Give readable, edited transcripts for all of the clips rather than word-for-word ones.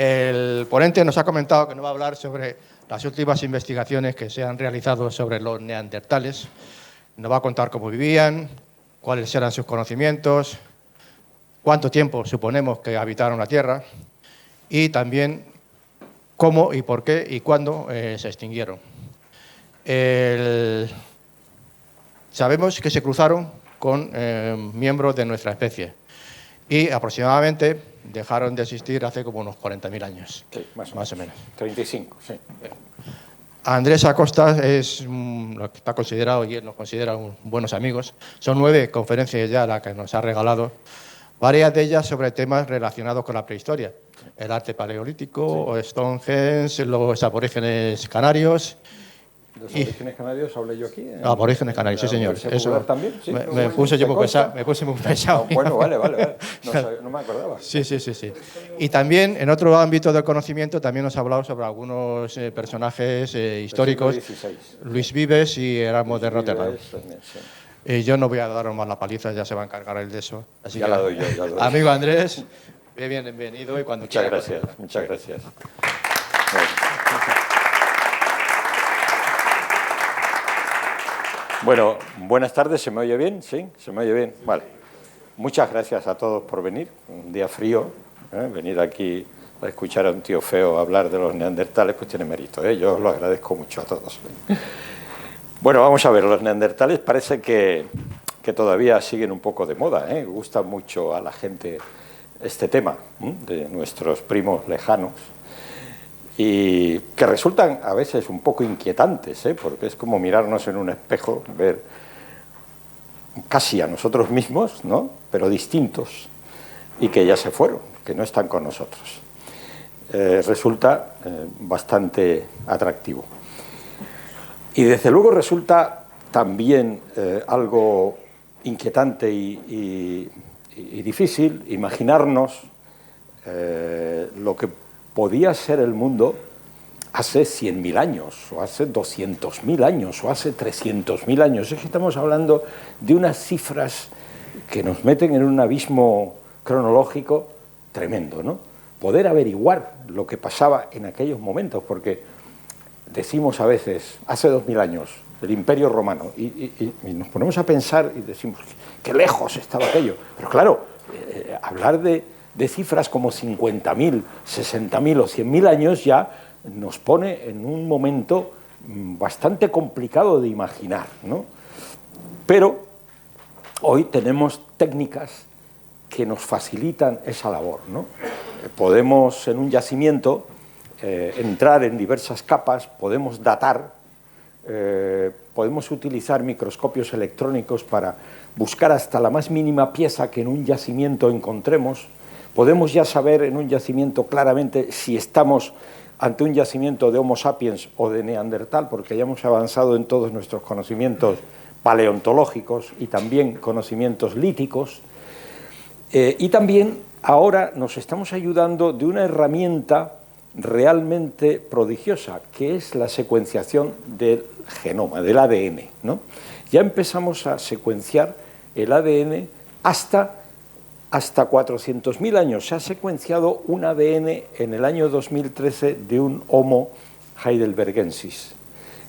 El ponente nos ha comentado que nos va a hablar sobre las últimas investigaciones que se han realizado sobre los neandertales. Nos va a contar cómo vivían, cuáles eran sus conocimientos, cuánto tiempo suponemos que habitaron la Tierra y también cómo y por qué y cuándo se extinguieron. Sabemos que se cruzaron con miembros de nuestra especie y aproximadamente dejaron de existir hace como unos 40.000 años. Sí, más o menos. 35, sí. Andrés Acosta es lo que está considerado, y él nos considera buenos amigos. Son 9 conferencias ya las que nos ha regalado, varias de ellas sobre temas relacionados con la prehistoria. El arte paleolítico, sí. Stonehenge, los aborígenes canarios. ¿Los aborígenes canarios hablé yo aquí? Aborígenes canarios, sí, señor. Eso también, sí. Me puse yo muy pesado. Bueno, vale. No me acordaba. Sí. Y también, en otro ámbito del conocimiento, también nos ha hablado sobre algunos personajes históricos. Luis Vives y Éramos de Rotterdam. Yo no voy a daros más la paliza, ya se va a encargar él de eso. Así ya que, la doy yo. Amigo Andrés, bienvenido y cuando quiera. Muchas gracias. Bueno, buenas tardes, ¿se me oye bien? ¿Sí? ¿Se me oye bien? Vale. Muchas gracias a todos por venir, un día frío, venir aquí a escuchar a un tío feo hablar de los neandertales, pues tiene mérito, yo os lo agradezco mucho a todos. Bueno, vamos a ver, los neandertales parece que todavía siguen un poco de moda, gusta mucho a la gente este tema de nuestros primos lejanos, y que resultan a veces un poco inquietantes, porque es como mirarnos en un espejo, ver casi a nosotros mismos, ¿no?, pero distintos, y que ya se fueron, que no están con nosotros. Resulta bastante atractivo. Y desde luego resulta también algo inquietante y difícil imaginarnos lo que podía ser el mundo hace 100.000 años, o hace 200.000 años, o hace 300.000 años. Es que estamos hablando de unas cifras que nos meten en un abismo cronológico tremendo, ¿no? Poder averiguar lo que pasaba en aquellos momentos, porque decimos a veces, hace 2.000 años, el Imperio Romano, y nos ponemos a pensar y decimos, qué lejos estaba aquello. Pero claro, hablar de cifras como 50.000, 60.000 o 100.000 años ya nos pone en un momento bastante complicado de imaginar, ¿no? Pero hoy tenemos técnicas que nos facilitan esa labor, ¿no? Podemos, en un yacimiento, entrar en diversas capas, podemos datar, podemos utilizar microscopios electrónicos para buscar hasta la más mínima pieza que en un yacimiento encontremos. Podemos ya saber en un yacimiento claramente si estamos ante un yacimiento de Homo sapiens o de Neandertal, porque ya hemos avanzado en todos nuestros conocimientos paleontológicos y también conocimientos líticos. Y también ahora nos estamos ayudando de una herramienta realmente prodigiosa, que es la secuenciación del genoma, del ADN, ¿no? Ya empezamos a secuenciar el ADN hasta 400.000 años. Se ha secuenciado un ADN en el año 2013 de un Homo heidelbergensis,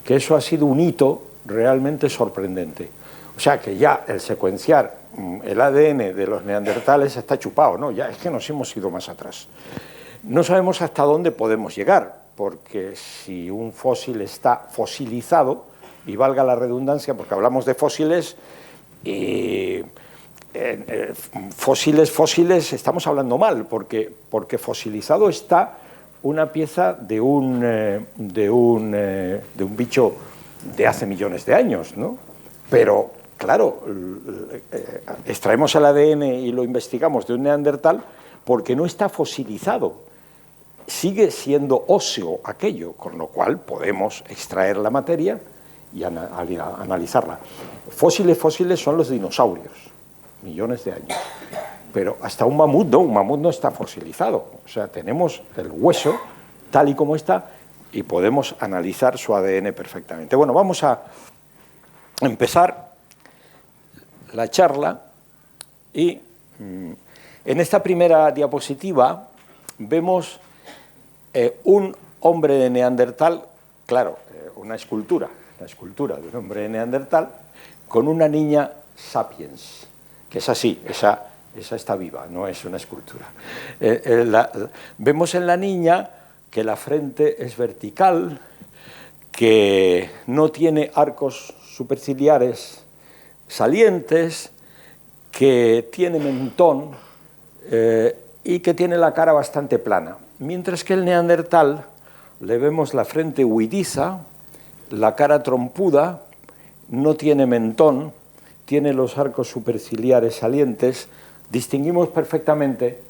que eso ha sido un hito realmente sorprendente. O sea que ya el secuenciar el ADN de los neandertales está chupado, ¿no? Ya es que nos hemos ido más atrás. No sabemos hasta dónde podemos llegar, porque si un fósil está fosilizado, y valga la redundancia, porque hablamos de fósiles, fósiles estamos hablando mal, porque fosilizado está una pieza de un bicho de hace millones de años, ¿no? Pero, claro, extraemos el ADN y lo investigamos de un neandertal porque no está fosilizado. Sigue siendo óseo aquello, con lo cual podemos extraer la materia y analizarla. Fósiles son los dinosaurios, millones de años. Pero hasta un mamut no está fosilizado. O sea, tenemos el hueso tal y como está y podemos analizar su ADN perfectamente. Bueno, vamos a empezar la charla y en esta primera diapositiva vemos un hombre de Neandertal, claro, una escultura de un hombre de Neandertal, con una niña sapiens, que es así, esa está viva, no es una escultura. Vemos en la niña que la frente es vertical, que no tiene arcos superciliares salientes, que tiene mentón y que tiene la cara bastante plana. Mientras que el neandertal le vemos la frente huidiza, la cara trompuda, no tiene mentón, tiene los arcos superciliares salientes. Distinguimos perfectamente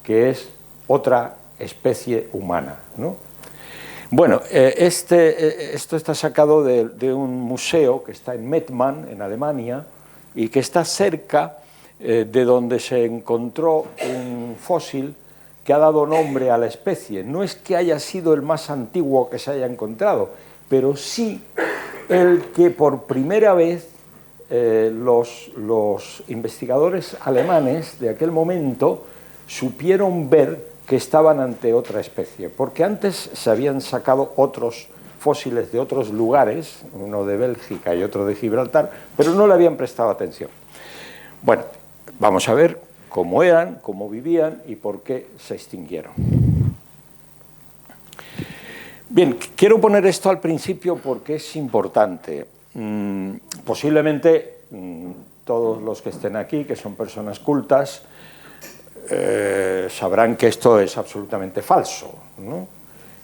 que es otra especie humana, ¿no? Bueno, esto está sacado de un museo que está en Mettmann, en Alemania, y que está cerca de donde se encontró un fósil que ha dado nombre a la especie. No es que haya sido el más antiguo que se haya encontrado, pero sí el que por primera vez los investigadores alemanes de aquel momento supieron ver que estaban ante otra especie, porque antes se habían sacado otros fósiles de otros lugares, uno de Bélgica y otro de Gibraltar, pero no le habían prestado atención. Bueno, vamos a ver cómo eran, cómo vivían y por qué se extinguieron. Bien, quiero poner esto al principio porque es importante. Posiblemente todos los que estén aquí, que son personas cultas, sabrán que esto es absolutamente falso, ¿no?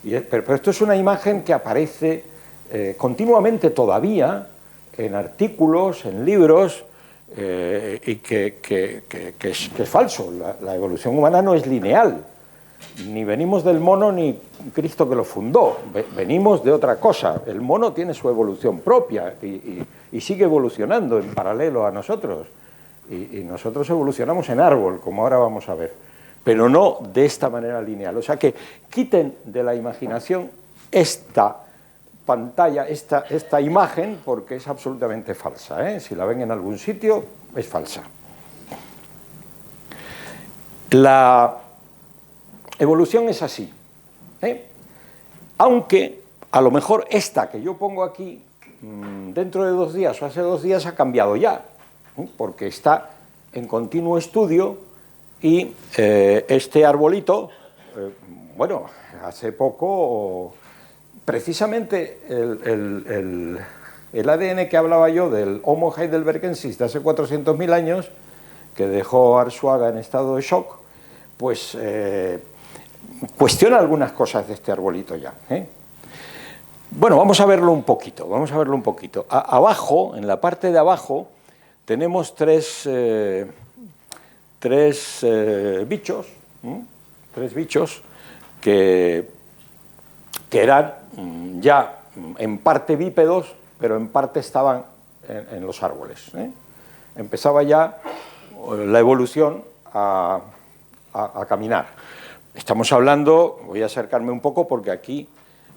Pero esto es una imagen que aparece continuamente todavía en artículos, en libros, y que es falso. La evolución humana no es lineal. Ni venimos del mono ni Cristo que lo fundó, venimos de otra cosa. El mono tiene su evolución propia y sigue evolucionando en paralelo a nosotros. Y nosotros evolucionamos en árbol, como ahora vamos a ver, pero no de esta manera lineal. O sea que quiten de la imaginación esta pantalla, esta imagen, porque es absolutamente falsa, ¿eh? Si la ven en algún sitio, es falsa. La evolución es así, ¿eh? Aunque a lo mejor esta que yo pongo aquí, dentro de 2 días o hace 2 días ha cambiado ya, porque está en continuo estudio y este arbolito, bueno, hace poco, precisamente el ADN que hablaba yo del Homo heidelbergensis de hace 400.000 años, que dejó a Arzuaga en estado de shock, pues cuestiona algunas cosas de este arbolito ya, ¿eh? Bueno, vamos a verlo un poquito, Abajo, en la parte de abajo, tenemos tres bichos que eran ya en parte bípedos, pero en parte estaban en los árboles, ¿eh? Empezaba ya la evolución a caminar. Estamos hablando, voy a acercarme un poco porque aquí,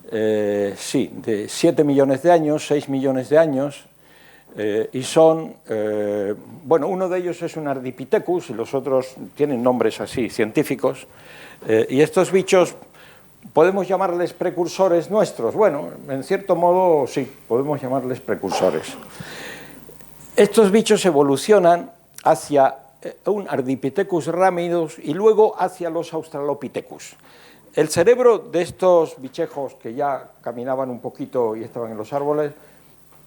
sí, de 7 millones de años, 6 millones de años, y son, bueno, uno de ellos es un Ardipithecus y los otros tienen nombres así, científicos, y estos bichos podemos llamarles precursores nuestros. Bueno, en cierto modo sí, podemos llamarles precursores. Estos bichos evolucionan hacia un Ardipithecus ramidus y luego hacia los Australopithecus. El cerebro de estos bichejos que ya caminaban un poquito y estaban en los árboles,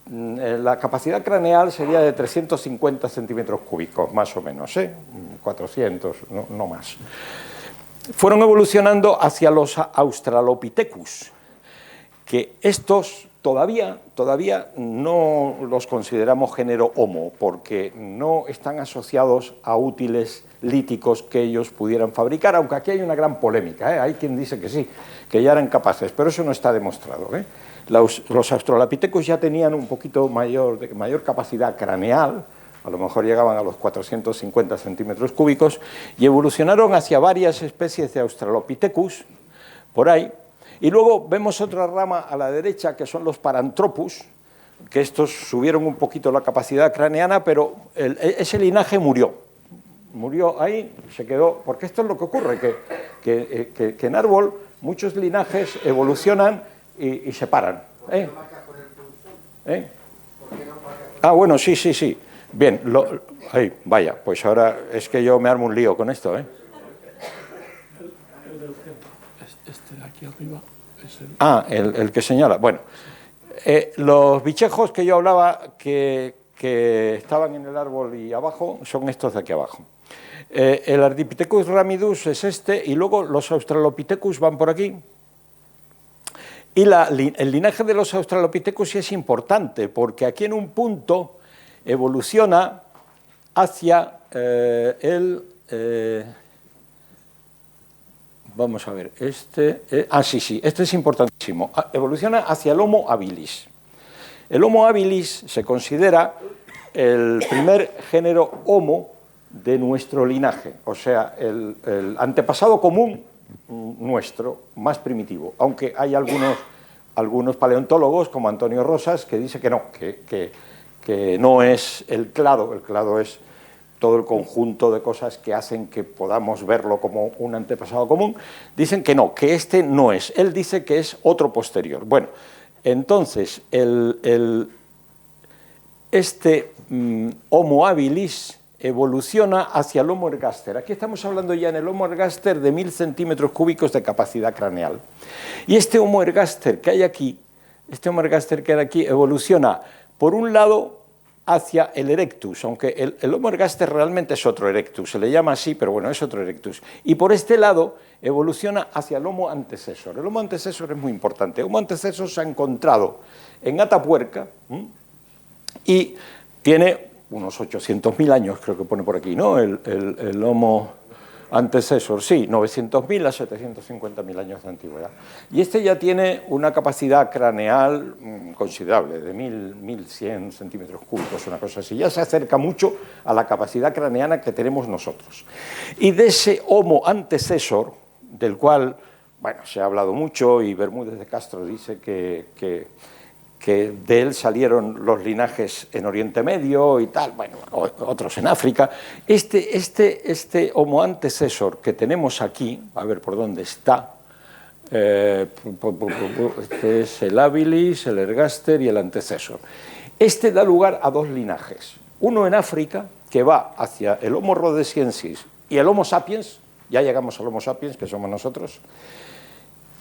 la capacidad craneal sería de 350 centímetros cúbicos, más o menos, 400, no más. Fueron evolucionando hacia los Australopithecus, que estos todavía no los consideramos género Homo, porque no están asociados a útiles líticos que ellos pudieran fabricar, aunque aquí hay una gran polémica, ¿eh? Hay quien dice que sí, que ya eran capaces, pero eso no está demostrado, ¿eh? Los Australopithecus ya tenían un poquito mayor capacidad craneal, a lo mejor llegaban a los 450 centímetros cúbicos, y evolucionaron hacia varias especies de Australopithecus, por ahí. Y luego vemos otra rama a la derecha, que son los Paranthropus, que estos subieron un poquito la capacidad craneana, pero ese linaje murió ahí, se quedó, porque esto es lo que ocurre, que en árbol muchos linajes evolucionan y se paran. Ah, bueno, sí, sí, sí. Bien, ahí, vaya, pues ahora es que yo me armo un lío con esto, ¿eh? Este de aquí arriba es el... Ah, el que señala. Bueno, los bichejos que yo hablaba que estaban en el árbol y abajo son estos de aquí abajo. El Ardipithecus ramidus es este y luego los Australopithecus van por aquí. Y el linaje de los Australopithecus sí es importante porque aquí en un punto evoluciona hacia vamos a ver, este es importantísimo. Evoluciona hacia el Homo habilis. El Homo habilis se considera el primer género Homo de nuestro linaje, o sea, el antepasado común nuestro, más primitivo, aunque hay algunos paleontólogos, como Antonio Rosas, que dice que no, que no es el clado es todo el conjunto de cosas que hacen que podamos verlo como un antepasado común. Dicen que no, que este no es, él dice que es otro posterior. Bueno, entonces, este Homo habilis evoluciona hacia el Homo ergaster. Aquí estamos hablando ya en el Homo ergaster de 1000 centímetros cúbicos de capacidad craneal. Y este Homo ergaster que hay aquí, evoluciona, por un lado, hacia el erectus, aunque el Homo ergaster realmente es otro erectus, se le llama así, pero bueno, es otro erectus. Y por este lado evoluciona hacia el Homo antecesor. El Homo antecesor es muy importante. El Homo antecesor se ha encontrado en Atapuerca y tiene unos 800.000 años, creo que pone por aquí, ¿no? El Homo antecesor, sí, 900.000 a 750.000 años de antigüedad. Y este ya tiene una capacidad craneal considerable, de 1.100 centímetros cúbicos, una cosa así. Ya se acerca mucho a la capacidad craneana que tenemos nosotros. Y de ese Homo antecesor, del cual, bueno, se ha hablado mucho, y Bermúdez de Castro dice que de él salieron los linajes en Oriente Medio y tal, bueno, otros en África. Este Homo antecesor que tenemos aquí, a ver por dónde está, este es el habilis, el ergaster y el antecesor. Este da lugar a dos linajes, uno en África, que va hacia el Homo rhodesiensis y el Homo sapiens, ya llegamos al Homo sapiens, que somos nosotros,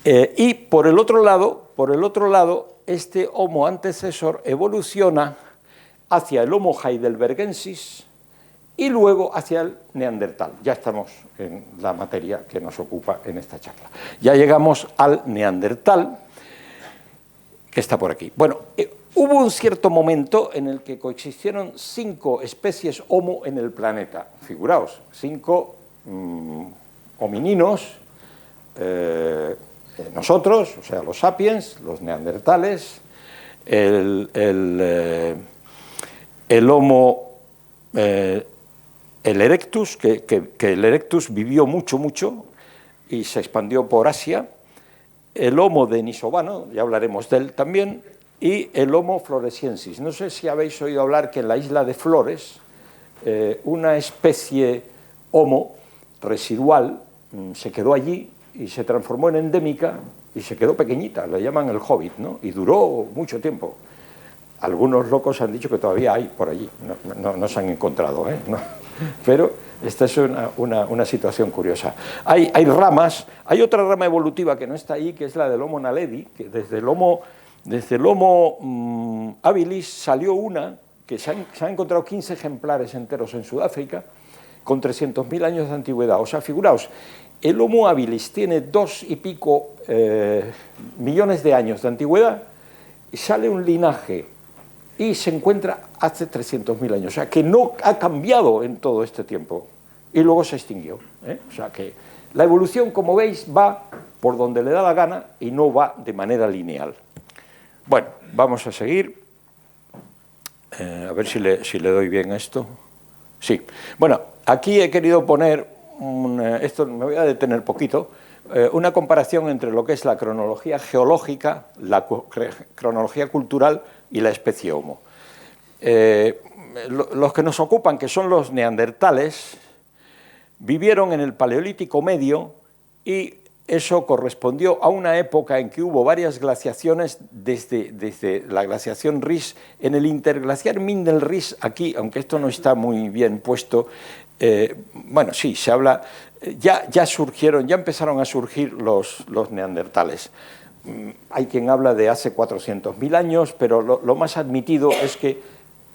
y por el otro lado, este Homo antecesor evoluciona hacia el Homo heidelbergensis y luego hacia el neandertal. Ya estamos en la materia que nos ocupa en esta charla. Ya llegamos al neandertal, que está por aquí. Bueno, hubo un cierto momento en el que coexistieron 5 especies Homo en el planeta. Figuraos, 5 homininos, nosotros, o sea, los sapiens, los neandertales, el Homo, el erectus, que el erectus vivió mucho y se expandió por Asia, el Homo denisovano, ya hablaremos de él también, y el Homo floresiensis. No sé si habéis oído hablar que en la isla de Flores, una especie Homo residual se quedó allí y se transformó en endémica y se quedó pequeñita, la llaman el hobbit, ¿no? Y duró mucho tiempo. Algunos locos han dicho que todavía hay por allí, no se han encontrado, ¿eh? No. Pero esta es una situación curiosa. Hay ramas, hay otra rama evolutiva que no está ahí, que es la del Homo naledi, que desde el Homo habilis salió una, que se han encontrado 15 ejemplares enteros en Sudáfrica, con 300.000 años de antigüedad. O sea, figuraos, el Homo habilis tiene 2 y pico millones de años de antigüedad, y sale un linaje y se encuentra hace 300.000 años. O sea, que no ha cambiado en todo este tiempo. Y luego se extinguió. O sea, que la evolución, como veis, va por donde le da la gana y no va de manera lineal. Bueno, vamos a seguir. A ver si le doy bien a esto. Sí. Bueno, aquí he querido poner, esto me voy a detener poquito, una comparación entre lo que es la cronología geológica, la cronología cultural y la especie Homo. Los que nos ocupan, que son los neandertales, vivieron en el Paleolítico Medio y eso correspondió a una época en que hubo varias glaciaciones desde la glaciación Riss. En el interglaciar Mindel-Riss, aquí, aunque esto no está muy bien puesto, bueno, sí, se habla, ya empezaron a surgir los neandertales. Hay quien habla de hace 400.000 años, pero lo más admitido es que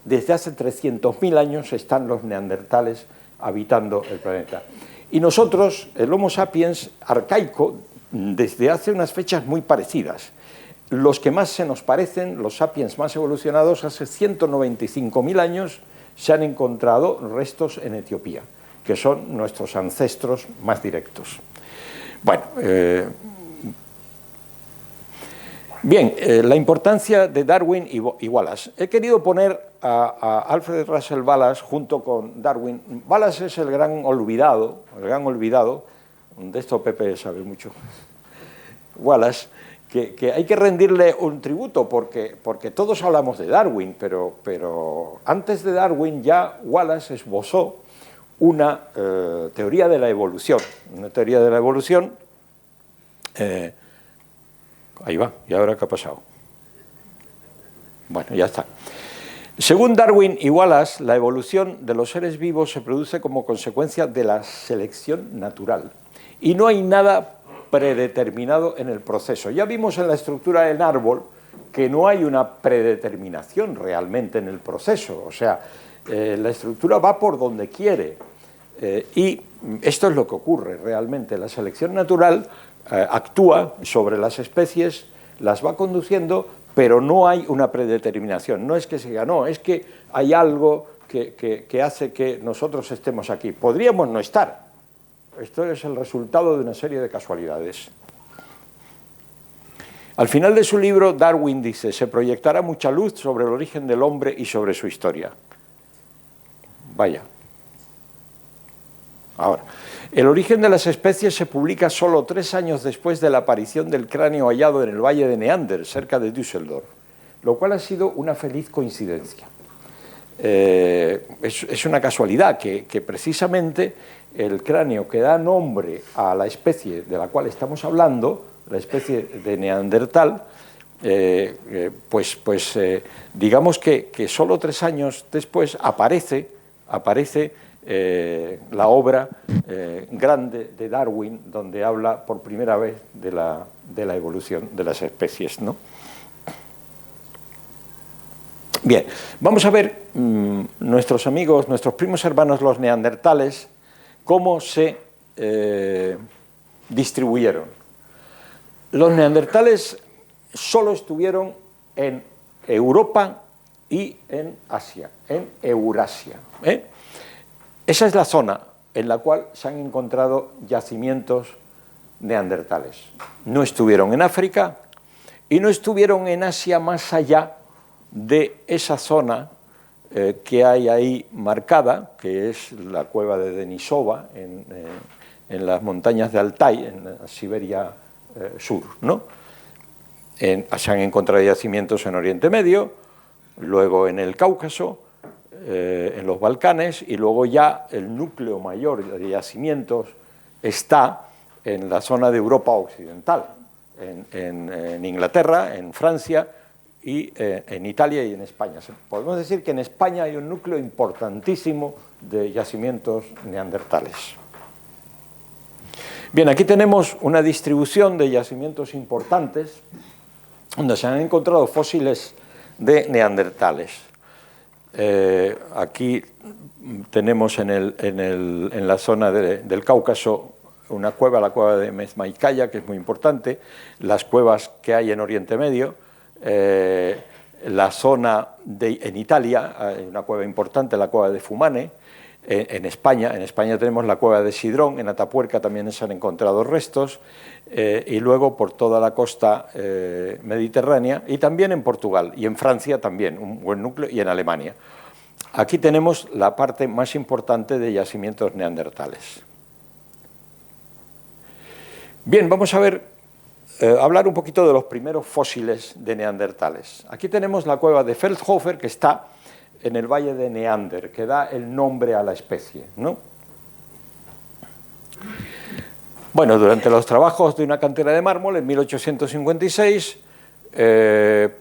desde hace 300.000 años están los neandertales habitando el planeta. Y nosotros, el Homo sapiens arcaico, desde hace unas fechas muy parecidas. Los que más se nos parecen, los sapiens más evolucionados, hace 195.000 años se han encontrado restos en Etiopía, que son nuestros ancestros más directos. Bueno, bien, la importancia de Darwin y Wallace. He querido poner a Alfred Russel Wallace junto con Darwin. Wallace es el gran olvidado, de esto Pepe sabe mucho, Wallace, que hay que rendirle un tributo porque todos hablamos de Darwin, pero antes de Darwin ya Wallace esbozó una teoría de la evolución, ahí va, ¿y ahora qué ha pasado? Bueno, ya está. Según Darwin y Wallace, la evolución de los seres vivos se produce como consecuencia de la selección natural y no hay nada predeterminado en el proceso. Ya vimos en la estructura del árbol que no hay una predeterminación realmente en el proceso, o sea, la estructura va por donde quiere y esto es lo que ocurre realmente. La selección natural actúa sobre las especies, las va conduciendo, pero no hay una predeterminación. No es que se ganó, es que hay algo que hace que nosotros estemos aquí. Podríamos no estar. Esto es el resultado de una serie de casualidades. Al final de su libro, Darwin dice: se proyectará mucha luz sobre el origen del hombre y sobre su historia. Vaya. Ahora, el origen de las especies se publica solo 3 años después de la aparición del cráneo hallado en el valle de Neander, cerca de Düsseldorf, lo cual ha sido una feliz coincidencia. Es una casualidad que precisamente el cráneo que da nombre a la especie de la cual estamos hablando, la especie de Neandertal, digamos que solo 3 años después aparece la obra grande de Darwin, donde habla por primera vez de la evolución de las especies, ¿no? Bien, vamos a ver nuestros amigos, nuestros primos hermanos los neandertales, cómo se distribuyeron. Los neandertales solo estuvieron en Europa y en Asia, en Eurasia, Esa es la zona en la cual se han encontrado yacimientos neandertales. No estuvieron en África y no estuvieron en Asia más allá de esa zona que hay ahí marcada, que es la cueva de Denisova, en las montañas de Altai, en la Siberia sur, ¿no? Se han encontrado yacimientos en Oriente Medio, luego en el Cáucaso, en los Balcanes, y luego ya el núcleo mayor de yacimientos está en la zona de Europa occidental, en Inglaterra, en Francia y en Italia y en España. Podemos decir que en España hay un núcleo importantísimo de yacimientos neandertales. Bien, aquí tenemos una distribución de yacimientos importantes donde se han encontrado fósiles de neandertales. Aquí tenemos en la zona del Cáucaso una cueva, la cueva de Mezmaikaya, que es muy importante, las cuevas que hay en Oriente Medio, la zona en Italia, hay una cueva importante, la cueva de Fumane. En España tenemos la cueva de Sidrón, en Atapuerca también se han encontrado restos, y luego por toda la costa mediterránea, y también en Portugal, y en Francia también, un buen núcleo, y en Alemania. Aquí tenemos la parte más importante de yacimientos neandertales. Bien, vamos a ver, hablar un poquito de los primeros fósiles de neandertales. Aquí tenemos la cueva de Feldhofer, que está en el valle de Neander, que da el nombre a la especie, ¿no? Bueno, durante los trabajos de una cantera de mármol, en 1856,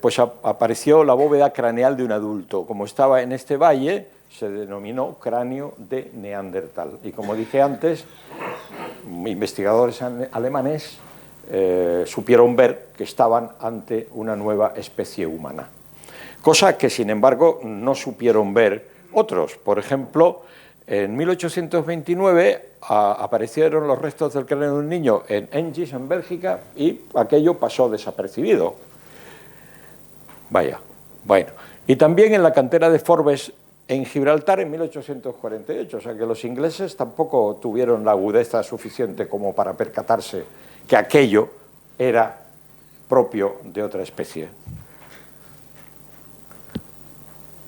pues apareció la bóveda craneal de un adulto. Como estaba en este valle, se denominó cráneo de Neandertal. Y como dije antes, investigadores alemanes supieron ver que estaban ante una nueva especie humana. Cosa que, sin embargo, no supieron ver otros. Por ejemplo, en 1829 aparecieron los restos del cráneo de un niño en Hengist, en Bélgica, y aquello pasó desapercibido. Vaya, bueno. Y también en la cantera de Forbes, en Gibraltar, en 1848. O sea que los ingleses tampoco tuvieron la agudeza suficiente como para percatarse que aquello era propio de otra especie.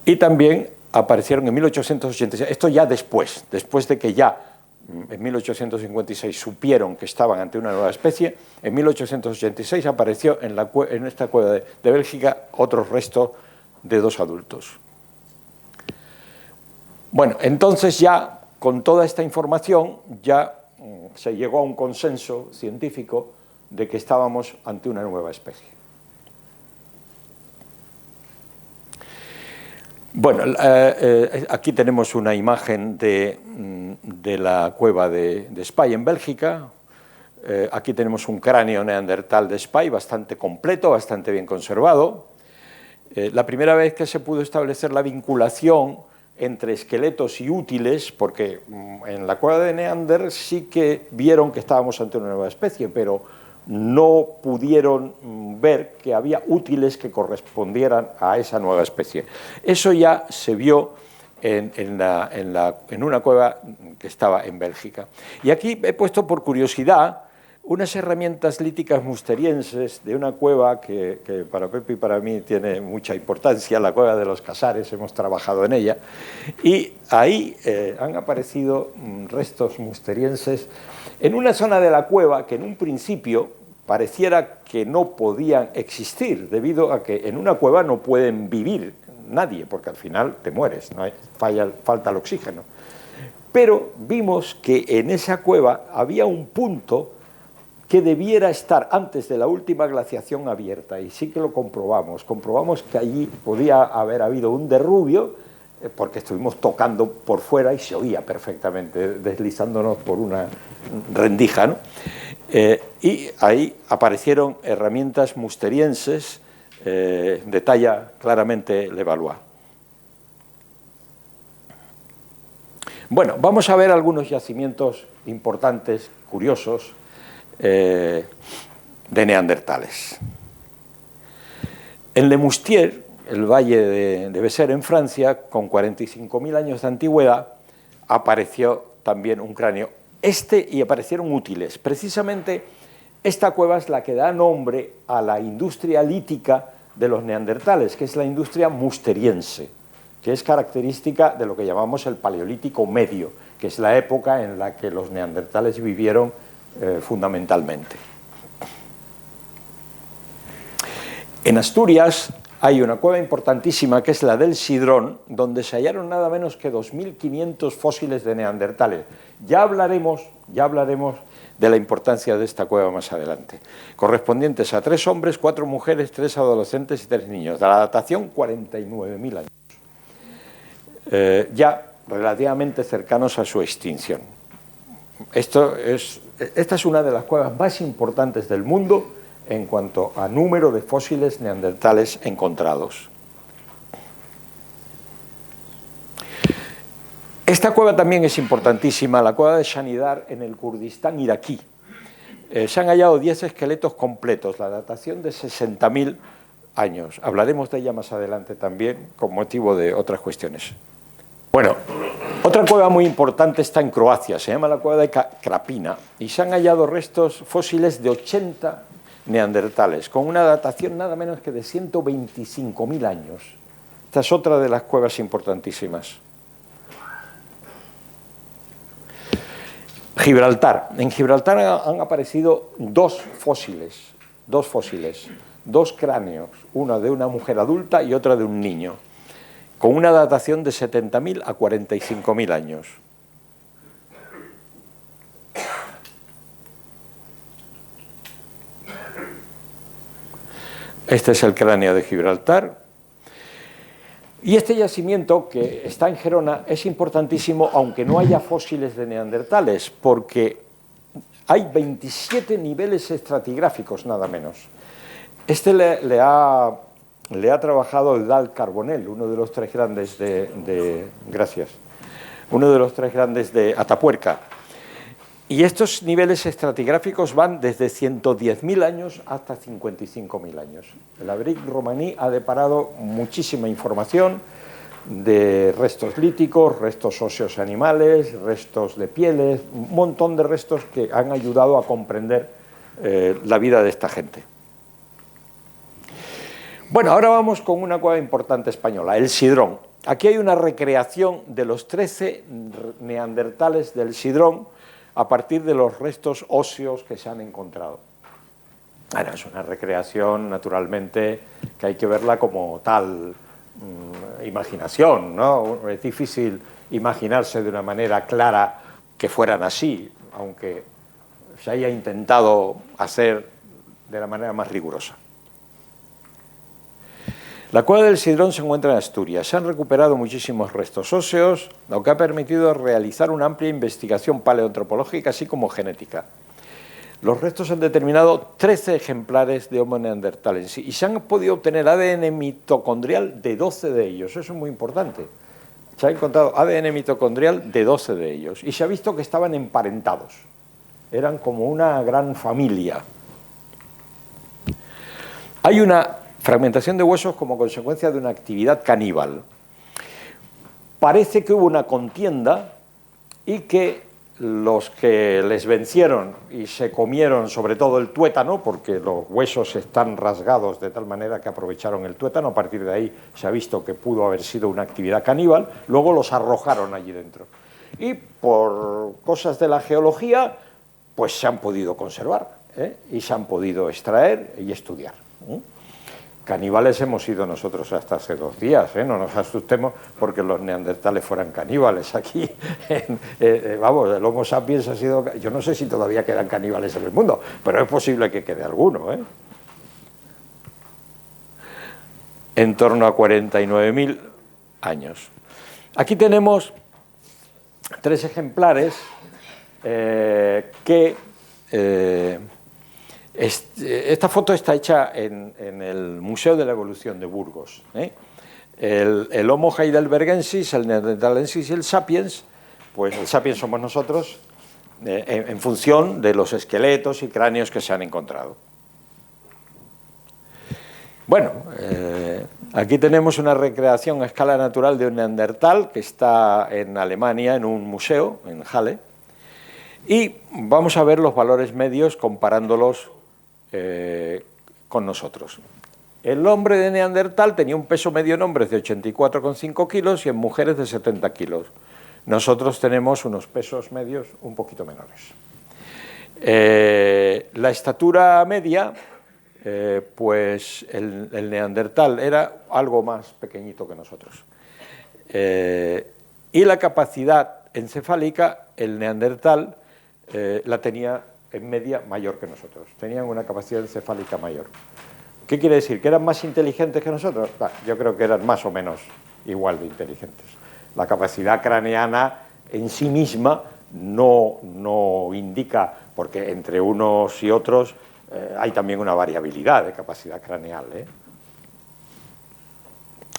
Y también aparecieron en 1886, esto ya después de que ya en 1856 supieron que estaban ante una nueva especie, en 1886 apareció en esta cueva de Bélgica otros restos de 2 adultos. Bueno, entonces ya con toda esta información ya se llegó a un consenso científico de que estábamos ante una nueva especie. Bueno, aquí tenemos una imagen de la cueva de Spy en Bélgica. Aquí tenemos un cráneo neandertal de Spy bastante completo, bastante bien conservado. La primera vez que se pudo establecer la vinculación entre esqueletos y útiles, porque en la cueva de Neander sí que vieron que estábamos ante una nueva especie, pero no pudieron ver que había útiles que correspondieran a esa nueva especie. Eso ya se vio en una cueva que estaba en Bélgica. Y aquí he puesto por curiosidad unas herramientas líticas musterienses de una cueva que para Pepe y para mí tiene mucha importancia, la cueva de los Casares, hemos trabajado en ella, y ahí han aparecido restos musterienses en una zona de la cueva que en un principio pareciera que no podían existir, debido a que en una cueva no pueden vivir nadie, porque al final te mueres, falta el oxígeno. Pero vimos que en esa cueva había un punto que debiera estar antes de la última glaciación abierta, y sí que lo comprobamos. Comprobamos que allí podía haber habido un derrubio, porque estuvimos tocando por fuera y se oía perfectamente, deslizándonos por una rendija, ¿no? Y ahí aparecieron herramientas musterienses de talla claramente Levallois. Bueno, vamos a ver algunos yacimientos importantes, curiosos, de neandertales. En Le Moustier, el valle de Béziers en Francia, con 45.000 años de antigüedad, apareció también un cráneo. Y aparecieron útiles. Precisamente esta cueva es la que da nombre a la industria lítica de los neandertales, que es la industria musteriense, que es característica de lo que llamamos el Paleolítico Medio, que es la época en la que los neandertales vivieron fundamentalmente. En Asturias hay una cueva importantísima que es la del Sidrón, donde se hallaron nada menos que 2.500 fósiles de neandertales. Ya hablaremos de la importancia de esta cueva más adelante. Correspondientes a 3 hombres, 4 mujeres, 3 adolescentes y 3 niños. De la datación, 49.000 años. Ya relativamente cercanos a su extinción. Esta es una de las cuevas más importantes del mundo en cuanto a número de fósiles neandertales encontrados. Esta cueva también es importantísima, la cueva de Shanidar en el Kurdistán iraquí. Se han hallado 10 esqueletos completos, la datación de 60.000 años. Hablaremos de ella más adelante también con motivo de otras cuestiones. Bueno, otra cueva muy importante está en Croacia, se llama la cueva de Krapina, y se han hallado restos fósiles de 80 neandertales, con una datación nada menos que de 125.000 años. Esta es otra de las cuevas importantísimas. Gibraltar. En Gibraltar han aparecido 2 fósiles, 2 cráneos, uno de una mujer adulta y otro de un niño, con una datación de 70.000 a 45.000 años. Este es el cráneo de Gibraltar. Y este yacimiento, que está en Gerona, es importantísimo, aunque no haya fósiles de neandertales, porque hay 27 niveles estratigráficos, nada menos. Este le ha trabajado Eudald Carbonell, uno de los tres grandes gracias, uno de los tres grandes de Atapuerca. Y estos niveles estratigráficos van desde 110.000 años hasta 55.000 años. El Abric romaní ha deparado muchísima información de restos líticos, restos óseos animales, restos de pieles, un montón de restos que han ayudado a comprender la vida de esta gente. Bueno, ahora vamos con una cueva importante española, el Sidrón. Aquí hay una recreación de los 13 neandertales del Sidrón a partir de los restos óseos que se han encontrado. Bueno, es una recreación, naturalmente, que hay que verla como tal imaginación, ¿no? Es difícil imaginarse de una manera clara que fueran así, aunque se haya intentado hacer de la manera más rigurosa. La cueva del Sidrón se encuentra en Asturias. Se han recuperado muchísimos restos óseos, lo que ha permitido realizar una amplia investigación paleoantropológica, así como genética. Los restos han determinado 13 ejemplares de Homo neandertal en sí, y se han podido obtener ADN mitocondrial de 12 de ellos. Eso es muy importante. Se ha encontrado ADN mitocondrial de 12 de ellos, y se ha visto que estaban emparentados. Eran como una gran familia. Hay una fragmentación de huesos como consecuencia de una actividad caníbal. Parece que hubo una contienda y que los que les vencieron y se comieron sobre todo el tuétano, porque los huesos están rasgados de tal manera que aprovecharon el tuétano, a partir de ahí se ha visto que pudo haber sido una actividad caníbal, luego los arrojaron allí dentro. Y por cosas de la geología, pues se han podido conservar, y se han podido extraer y estudiar. Caníbales hemos sido nosotros hasta hace 2 días, no nos asustemos porque los neandertales fueran caníbales aquí. Vamos, el Homo sapiens ha sido... Yo no sé si todavía quedan caníbales en el mundo, pero es posible que quede alguno. En torno a 49.000 años. Aquí tenemos 3 ejemplares esta foto está hecha en el Museo de la Evolución de Burgos. El Homo heidelbergensis, el neanderthalensis y el sapiens, pues el sapiens somos nosotros, en función de los esqueletos y cráneos que se han encontrado. Bueno, aquí tenemos una recreación a escala natural de un neandertal que está en Alemania, en un museo, en Halle, y vamos a ver los valores medios comparándolos con nosotros. El hombre de Neandertal tenía un peso medio en hombres de 84,5 kilos y en mujeres de 70 kilos. Nosotros tenemos unos pesos medios un poquito menores. La estatura media, pues el Neandertal era algo más pequeñito que nosotros. Y la capacidad encefálica, el Neandertal la tenía en media mayor que nosotros, tenían una capacidad encefálica mayor. ¿Qué quiere decir? ¿Que eran más inteligentes que nosotros? Yo creo que eran más o menos igual de inteligentes. La capacidad craneana en sí misma no indica, porque entre unos y otros hay también una variabilidad de capacidad craneal.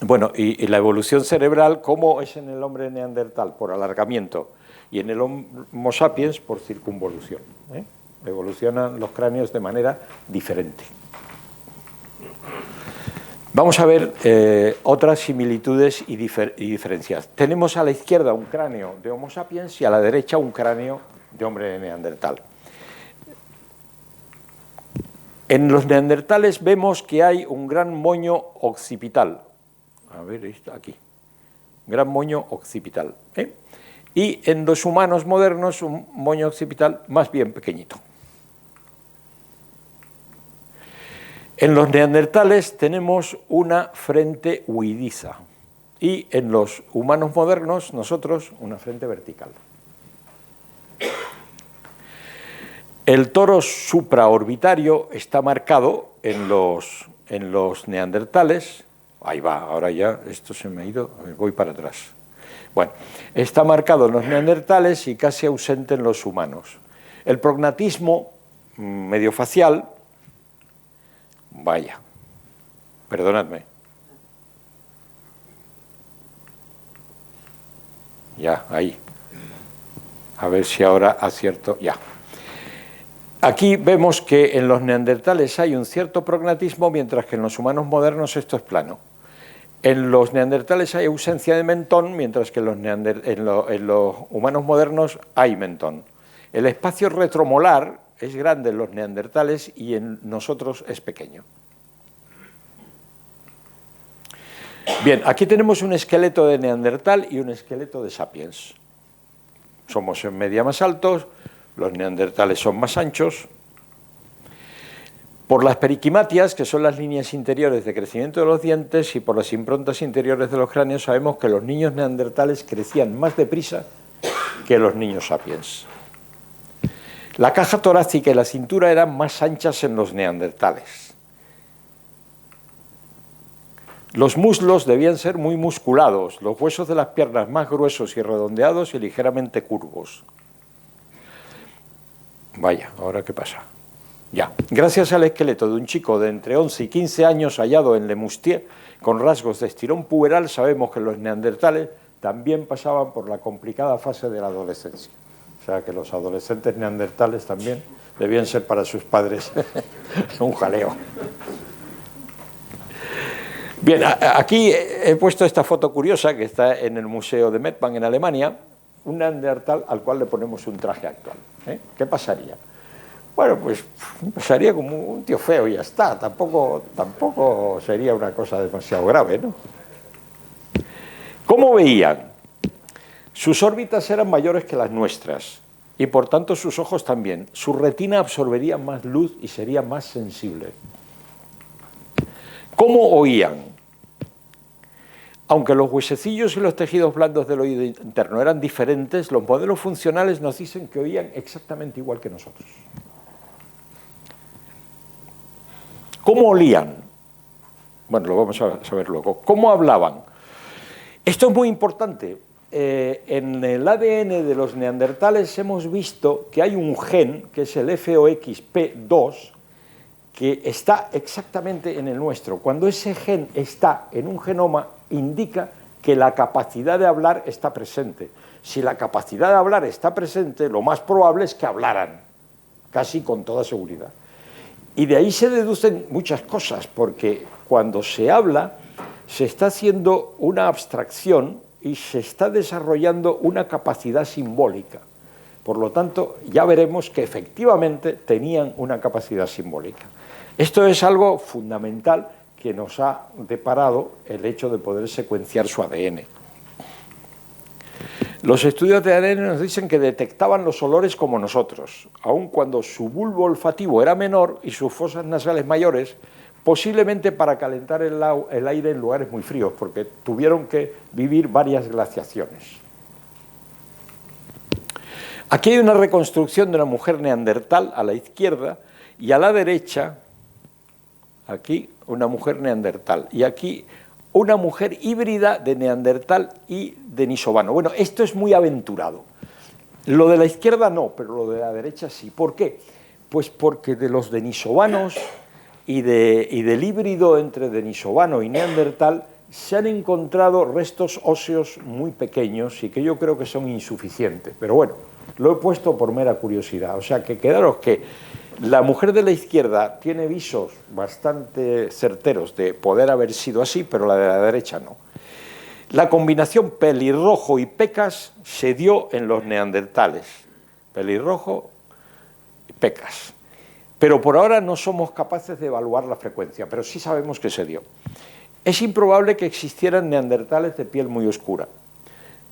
Bueno, y la evolución cerebral, ¿cómo es en el hombre neandertal? Por alargamiento, y en el Homo sapiens por circunvolución. Evolucionan los cráneos de manera diferente. Vamos a ver otras similitudes y diferencias. Tenemos a la izquierda un cráneo de Homo sapiens y a la derecha un cráneo de hombre de neandertal. En los neandertales vemos que hay un gran moño occipital. A ver, está aquí. Gran moño occipital. Y en los humanos modernos un moño occipital más bien pequeñito. En los neandertales tenemos una frente huidiza y en los humanos modernos, nosotros, una frente vertical. El toro supraorbitario está marcado en los en los neandertales, ahí va, ahora ya esto se me ha ido, voy para atrás. Bueno, está marcado en los neandertales y casi ausente en los humanos. El prognatismo medio facial, vaya, perdonadme. Ya, ahí. A ver si ahora acierto, ya. Aquí vemos que en los neandertales hay un cierto prognatismo, mientras que en los humanos modernos esto es plano. En los neandertales hay ausencia de mentón, mientras que en los humanos modernos hay mentón. El espacio retromolar es grande en los neandertales y en nosotros es pequeño. Bien, aquí tenemos un esqueleto de neandertal y un esqueleto de sapiens. Somos en media más altos, los neandertales son más anchos. Por las periquimatias, que son las líneas interiores de crecimiento de los dientes, y por las improntas interiores de los cráneos, sabemos que los niños neandertales crecían más deprisa que los niños sapiens. La caja torácica y la cintura eran más anchas en los neandertales. Los muslos debían ser muy musculados, los huesos de las piernas más gruesos y redondeados y ligeramente curvos. Vaya, ¿ahora qué pasa? Ya. Gracias al esqueleto de un chico de entre 11 y 15 años hallado en Le Moustier con rasgos de estirón puberal, sabemos que los neandertales también pasaban por la complicada fase de la adolescencia. O sea que los adolescentes neandertales también debían ser para sus padres un jaleo. Bien, aquí he puesto esta foto curiosa que está en el Museo de Mettmann en Alemania, un neandertal al cual le ponemos un traje actual. ¿Qué pasaría? Bueno, pues pasaría como un tío feo y ya está, tampoco sería una cosa demasiado grave, ¿no? ¿Cómo veían? Sus órbitas eran mayores que las nuestras y por tanto sus ojos también. Su retina absorbería más luz y sería más sensible. ¿Cómo oían? Aunque los huesecillos y los tejidos blandos del oído interno eran diferentes, los modelos funcionales nos dicen que oían exactamente igual que nosotros. ¿Cómo olían? Bueno, lo vamos a saber luego. ¿Cómo hablaban? Esto es muy importante. En el ADN de los neandertales hemos visto que hay un gen, que es el FOXP2, que está exactamente en el nuestro. Cuando ese gen está en un genoma, indica que la capacidad de hablar está presente. Si la capacidad de hablar está presente, lo más probable es que hablaran, casi con toda seguridad. Y de ahí se deducen muchas cosas, porque cuando se habla, se está haciendo una abstracción y se está desarrollando una capacidad simbólica. Por lo tanto, ya veremos que efectivamente tenían una capacidad simbólica. Esto es algo fundamental que nos ha deparado el hecho de poder secuenciar su ADN. Los estudios de ADN nos dicen que detectaban los olores como nosotros, aun cuando su bulbo olfativo era menor y sus fosas nasales mayores, posiblemente para calentar el aire en lugares muy fríos, porque tuvieron que vivir varias glaciaciones. Aquí hay una reconstrucción de una mujer neandertal a la izquierda y a la derecha, aquí una mujer neandertal y aquí una mujer híbrida de neandertal y denisovano. Bueno, esto es muy aventurado. Lo de la izquierda no, pero lo de la derecha sí. ¿Por qué? Pues porque de los denisovanos y del híbrido entre denisovano y neandertal se han encontrado restos óseos muy pequeños y que yo creo que son insuficientes. Pero bueno, lo he puesto por mera curiosidad. O sea, que quedaros que la mujer de la izquierda tiene visos bastante certeros de poder haber sido así, pero la de la derecha no. La combinación pelirrojo y pecas se dio en los neandertales. Pelirrojo y pecas. Pero por ahora no somos capaces de evaluar la frecuencia, pero sí sabemos que se dio. Es improbable que existieran neandertales de piel muy oscura,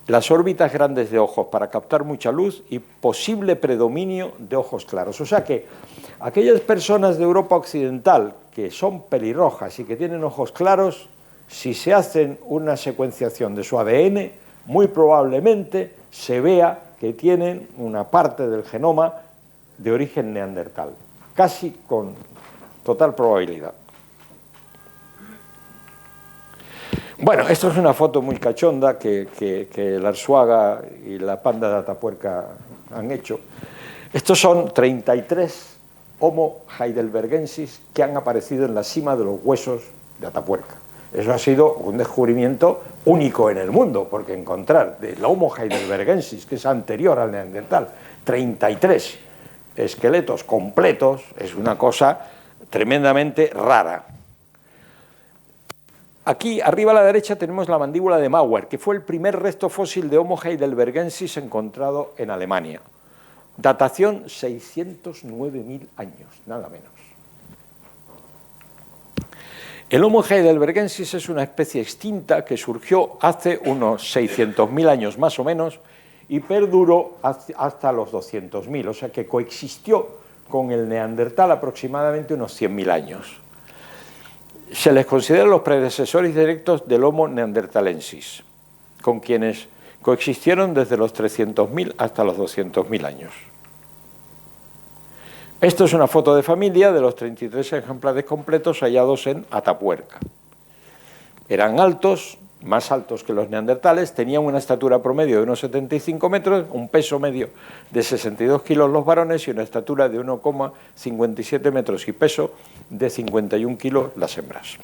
las órbitas grandes de ojos para captar mucha luz y posible predominio de ojos claros. O sea que aquellas personas de Europa Occidental que son pelirrojas y que tienen ojos claros, si se hacen una secuenciación de su ADN, muy probablemente se vea que tienen una parte del genoma de origen neandertal, casi con total probabilidad. Bueno, esto es una foto muy cachonda que el Arzuaga y la panda de Atapuerca han hecho. Estos son 33 Homo heidelbergensis que han aparecido en la cima de los huesos de Atapuerca. Eso ha sido un descubrimiento único en el mundo, porque encontrar del Homo heidelbergensis, que es anterior al neandertal, 33 esqueletos completos, es una cosa tremendamente rara. Aquí, arriba a la derecha, tenemos la mandíbula de Mauer, que fue el primer resto fósil de Homo heidelbergensis encontrado en Alemania. Datación 609.000 años, nada menos. El Homo heidelbergensis es una especie extinta que surgió hace unos 600.000 años más o menos y perduró hasta los 200.000, o sea que coexistió con el neandertal aproximadamente unos 100.000 años. Se les considera los predecesores directos del Homo neanderthalensis, con quienes coexistieron desde los 300.000 hasta los 200.000 años. Esto es una foto de familia de los 33 ejemplares completos hallados en Atapuerca. Eran altos, más altos que los neandertales, tenían una estatura promedio de unos 75 metros, un peso medio de 62 kilos los varones y una estatura de 1,57 metros y peso de 51 kilos las hembras.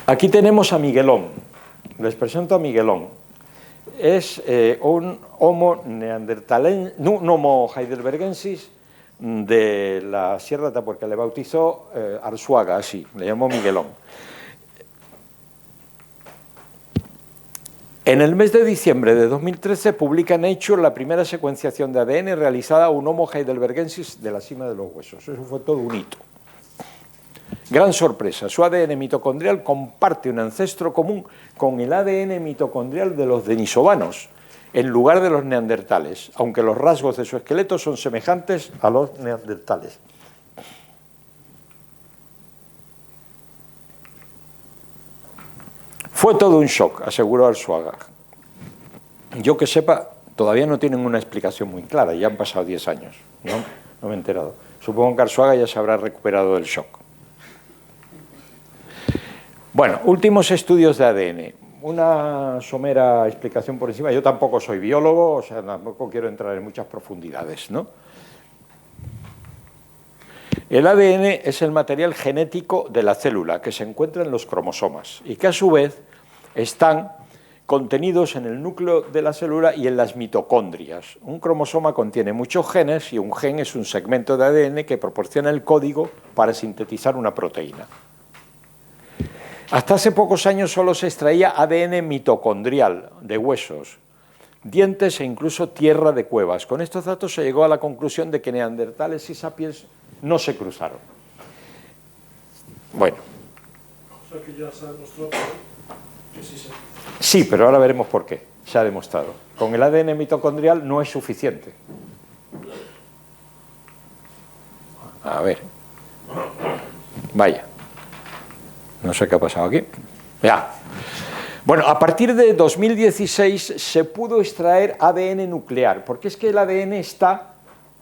Aquí tenemos a Miguelón. Les presento a Miguelón. Es un Homo un Homo heidelbergensis de la Sierra de Atapuerca. Le bautizó Arzuaga, así, le llamó Miguelón. En el mes de diciembre de 2013 publica Nature la primera secuenciación de ADN realizada a un Homo heidelbergensis de la cima de los huesos. Eso fue todo un hito. Gran sorpresa, su ADN mitocondrial comparte un ancestro común con el ADN mitocondrial de los denisovanos, en lugar de los neandertales, aunque los rasgos de su esqueleto son semejantes a los neandertales. Fue todo un shock, aseguró Arzuaga. Yo que sepa, todavía no tienen una explicación muy clara, ya han pasado 10 años, no me he enterado. Supongo que Arzuaga ya se habrá recuperado del shock. Bueno, últimos estudios de ADN. Una somera explicación por encima. Yo tampoco soy biólogo, o sea, tampoco quiero entrar en muchas profundidades, ¿no? El ADN es el material genético de la célula que se encuentra en los cromosomas y que a su vez están contenidos en el núcleo de la célula y en las mitocondrias. Un cromosoma contiene muchos genes y un gen es un segmento de ADN que proporciona el código para sintetizar una proteína. Hasta hace pocos años solo se extraía ADN mitocondrial de huesos, dientes e incluso tierra de cuevas. Con estos datos se llegó a la conclusión de que neandertales y sapiens no se cruzaron. Bueno. O sea que ya se ha demostrado que sí se... Sí, pero ahora veremos por qué. Se ha demostrado. Con el ADN mitocondrial no es suficiente. A ver. Vaya. No sé qué ha pasado aquí. Ya. Bueno, a partir de 2016 se pudo extraer ADN nuclear, porque es que el ADN está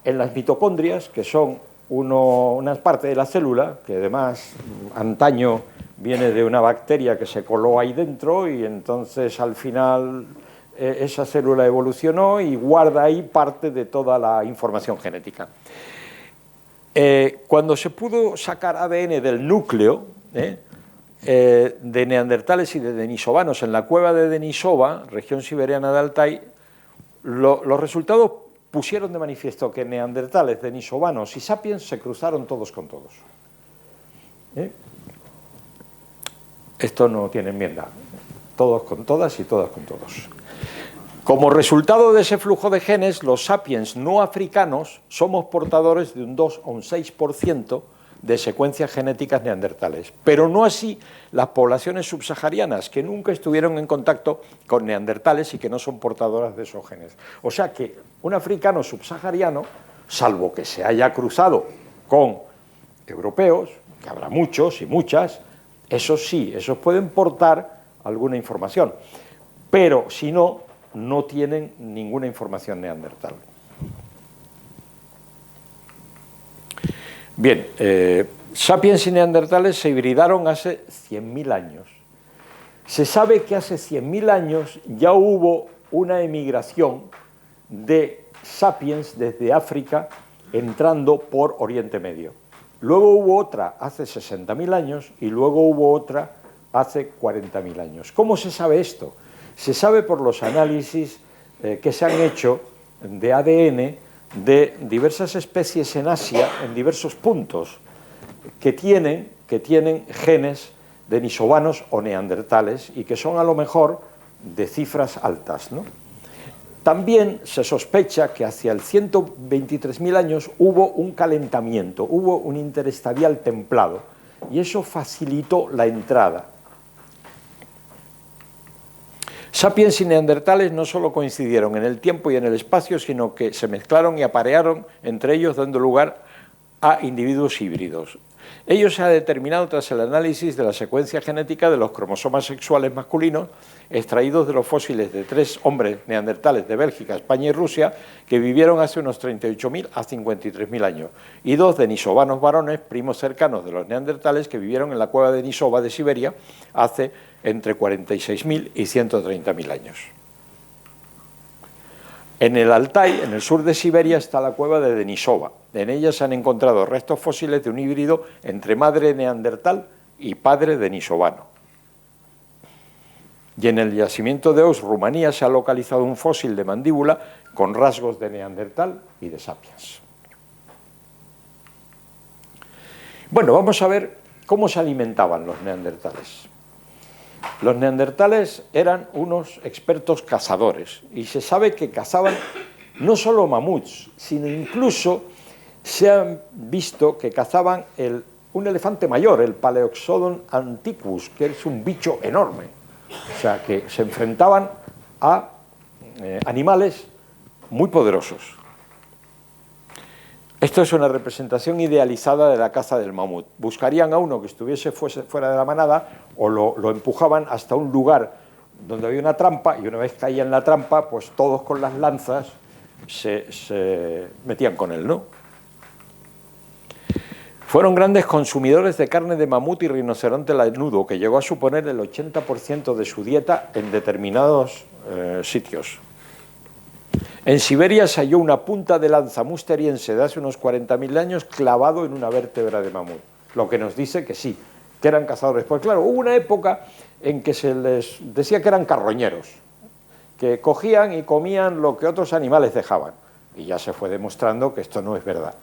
en las mitocondrias, que son una parte de la célula, que además antaño viene de una bacteria que se coló ahí dentro y entonces al final esa célula evolucionó y guarda ahí parte de toda la información genética. Cuando se pudo sacar ADN del núcleo de neandertales y de denisovanos en la cueva de Denisova, región siberiana de Altai, los resultados pusieron de manifiesto que neandertales, denisovanos y sapiens se cruzaron todos con todos. Esto no tiene enmienda. Todos con todas y todas con todos. Como resultado de ese flujo de genes, los sapiens no africanos somos portadores de un 2 o un 6% de secuencias genéticas neandertales, pero no así las poblaciones subsaharianas, que nunca estuvieron en contacto con neandertales y que no son portadoras de esos genes. O sea que un africano subsahariano, salvo que se haya cruzado con europeos, que habrá muchos y muchas, esos sí, esos pueden portar alguna información, pero si no, no tienen ninguna información neandertal. Bien, Sapiens y neandertales se hibridaron hace 100.000 años. Se sabe que hace 100.000 años ya hubo una emigración de sapiens desde África entrando por Oriente Medio. Luego hubo otra hace 60.000 años y luego hubo otra hace 40.000 años. ¿Cómo se sabe esto? Se sabe por los análisis que se han hecho de ADN de diversas especies en Asia, en diversos puntos, que tienen genes denisovanos o neandertales y que son a lo mejor de cifras altas, ¿no? También se sospecha que hacia el 123.000 años hubo un calentamiento, hubo un interestadial templado y eso facilitó la entrada. Sapiens y neandertales no solo coincidieron en el tiempo y en el espacio, sino que se mezclaron y aparearon entre ellos, dando lugar a individuos híbridos. Ello se ha determinado tras el análisis de la secuencia genética de los cromosomas sexuales masculinos extraídos de los fósiles de 3 hombres neandertales de Bélgica, España y Rusia que vivieron hace unos 38.000 a 53.000 años y 2 denisovanos varones, primos cercanos de los neandertales que vivieron en la cueva de Denisova de Siberia hace entre 46.000 y 130.000 años. En el Altai, en el sur de Siberia, está la cueva de Denisova. En ella se han encontrado restos fósiles de un híbrido entre madre neandertal y padre denisovano. Y en el yacimiento de Oss, Rumanía, se ha localizado un fósil de mandíbula con rasgos de neandertal y de sapiens. Bueno, vamos a ver cómo se alimentaban los neandertales. Los neandertales eran unos expertos cazadores y se sabe que cazaban no solo mamuts, sino incluso se han visto que cazaban un elefante mayor, el Paleoxodon antiquus, que es un bicho enorme. O sea, que se enfrentaban a animales muy poderosos. Esto es una representación idealizada de la caza del mamut. Buscarían a uno que estuviese fuera de la manada o lo empujaban hasta un lugar donde había una trampa y una vez caía en la trampa, pues todos con las lanzas se metían con él, ¿no? Fueron grandes consumidores de carne de mamut y rinoceronte lanudo, que llegó a suponer el 80% de su dieta en determinados sitios. En Siberia se halló una punta de lanza musteriense de hace unos 40.000 años clavado en una vértebra de mamut, lo que nos dice que sí, que eran cazadores. Pues claro, hubo una época en que se les decía que eran carroñeros, que cogían y comían lo que otros animales dejaban, y ya se fue demostrando que esto no es verdad.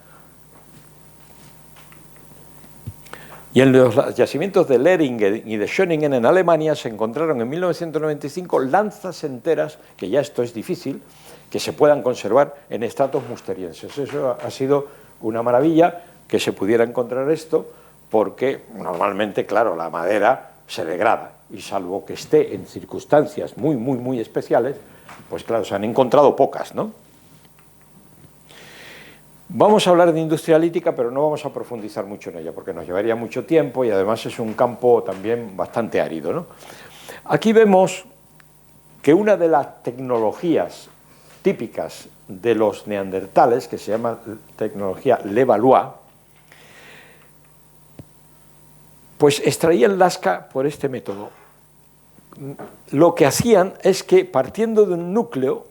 Y en los yacimientos de Leringen y de Schöningen en Alemania se encontraron en 1995 lanzas enteras, que ya esto es difícil, que se puedan conservar en estratos musterienses. Eso ha sido una maravilla que se pudiera encontrar esto, porque normalmente, claro, la madera se degrada, y salvo que esté en circunstancias muy, muy, muy especiales, pues claro, se han encontrado pocas, ¿no? Vamos a hablar de industria lítica, pero no vamos a profundizar mucho en ella, porque nos llevaría mucho tiempo y además es un campo también bastante árido, ¿no? Aquí vemos que una de las tecnologías típicas de los neandertales, que se llama tecnología Levallois, pues extraían lasca por este método. Lo que hacían es que, partiendo de un núcleo,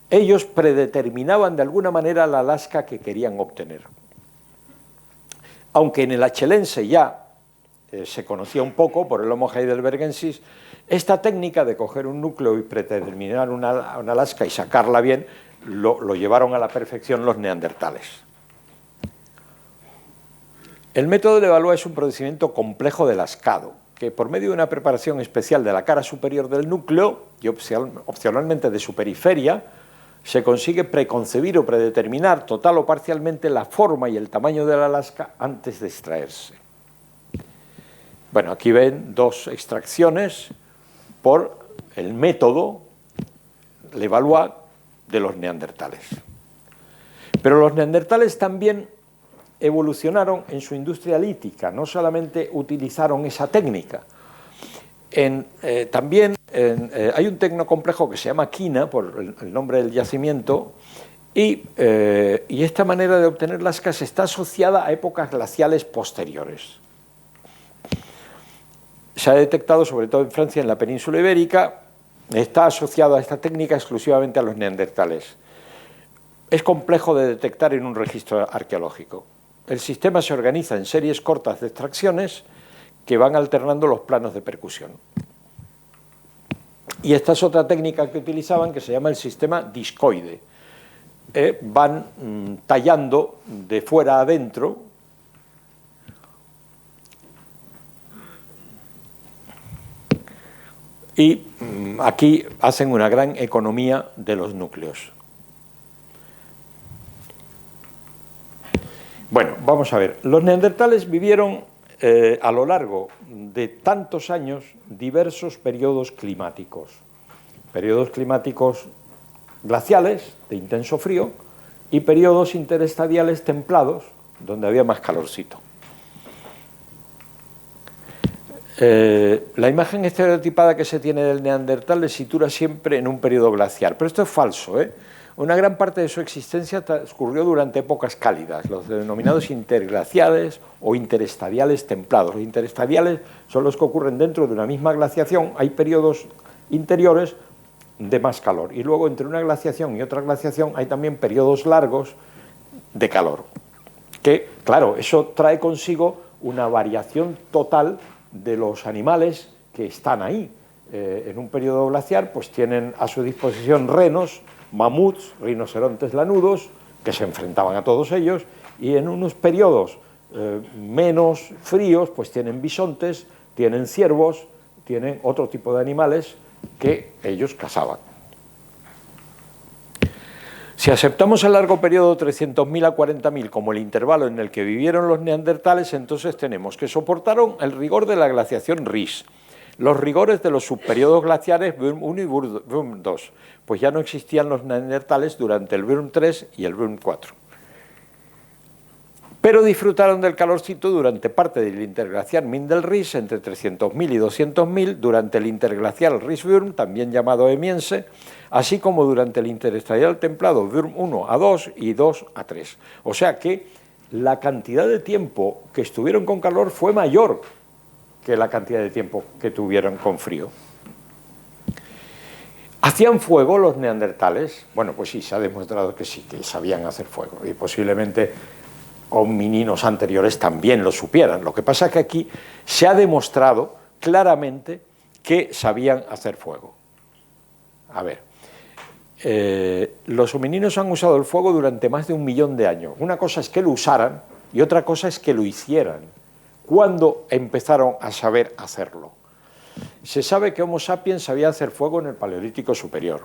ellos predeterminaban de alguna manera la lasca que querían obtener. Aunque en el achelense ya se conocía un poco por el Homo heidelbergensis, esta técnica de coger un núcleo y predeterminar una lasca y sacarla bien, lo llevaron a la perfección los neandertales. El método de Levallois es un procedimiento complejo de lascado, que por medio de una preparación especial de la cara superior del núcleo y opcionalmente de su periferia, se consigue preconcebir o predeterminar total o parcialmente la forma y el tamaño de la lasca antes de extraerse. Bueno, aquí ven dos extracciones por el método Levallois de los neandertales. Pero los neandertales también evolucionaron en su industria lítica, no solamente utilizaron esa técnica. También hay un tecnocomplejo que se llama Quina, por el nombre del yacimiento, Y esta manera de obtener lascas está asociada a épocas glaciales posteriores. Se ha detectado, sobre todo en Francia, en la península ibérica, está asociado a esta técnica exclusivamente a los neandertales. Es complejo de detectar en un registro arqueológico. El sistema se organiza en series cortas de extracciones que van alternando los planos de percusión. Y esta es otra técnica que utilizaban, que se llama el sistema discoide. Van tallando de fuera a adentro y aquí hacen una gran economía de los núcleos. Bueno, vamos a ver. Los neandertales vivieron a lo largo de tantos años diversos periodos climáticos glaciales, de intenso frío, y periodos interestadiales templados, donde había más calorcito. La imagen estereotipada que se tiene del neandertal le sitúa siempre en un periodo glaciar, pero esto es falso, ¿eh? Una gran parte de su existencia transcurrió durante épocas cálidas, los denominados interglaciales o interestadiales templados. Los interestadiales son los que ocurren dentro de una misma glaciación, hay periodos interiores de más calor, y luego entre una glaciación y otra glaciación hay también periodos largos de calor, que claro, eso trae consigo una variación total de los animales que están ahí. En un periodo glaciar pues tienen a su disposición renos, mamuts, rinocerontes lanudos, que se enfrentaban a todos ellos, y en unos periodos menos fríos pues tienen bisontes, tienen ciervos, tienen otro tipo de animales que ellos cazaban. Si aceptamos el largo periodo de 300.000 a 40.000 como el intervalo en el que vivieron los neandertales, entonces tenemos que soportaron el rigor de la glaciación Ries, los rigores de los subperiodos glaciares Würm I y Würm II, pues ya no existían los neandertales durante el Würm III y el Würm IV. Pero disfrutaron del calorcito durante parte del interglaciar Mindel-Ries, entre 300.000 y 200.000, durante el interglacial Ries-Würm, también llamado Emiense, así como durante el interestadial templado Würm I a 2 y 2 a 3. O sea que la cantidad de tiempo que estuvieron con calor fue mayor que la cantidad de tiempo que tuvieron con frío. ¿Hacían fuego los neandertales? Bueno, pues sí, se ha demostrado que sí, que sabían hacer fuego, y posiblemente homininos anteriores también lo supieran. Lo que pasa es que aquí se ha demostrado claramente que sabían hacer fuego. A ver, los homininos han usado el fuego durante más de 1 millón de años. Una cosa es que lo usaran y otra cosa es que lo hicieran. ¿Cuándo empezaron a saber hacerlo? Se sabe que Homo sapiens sabía hacer fuego en el Paleolítico Superior.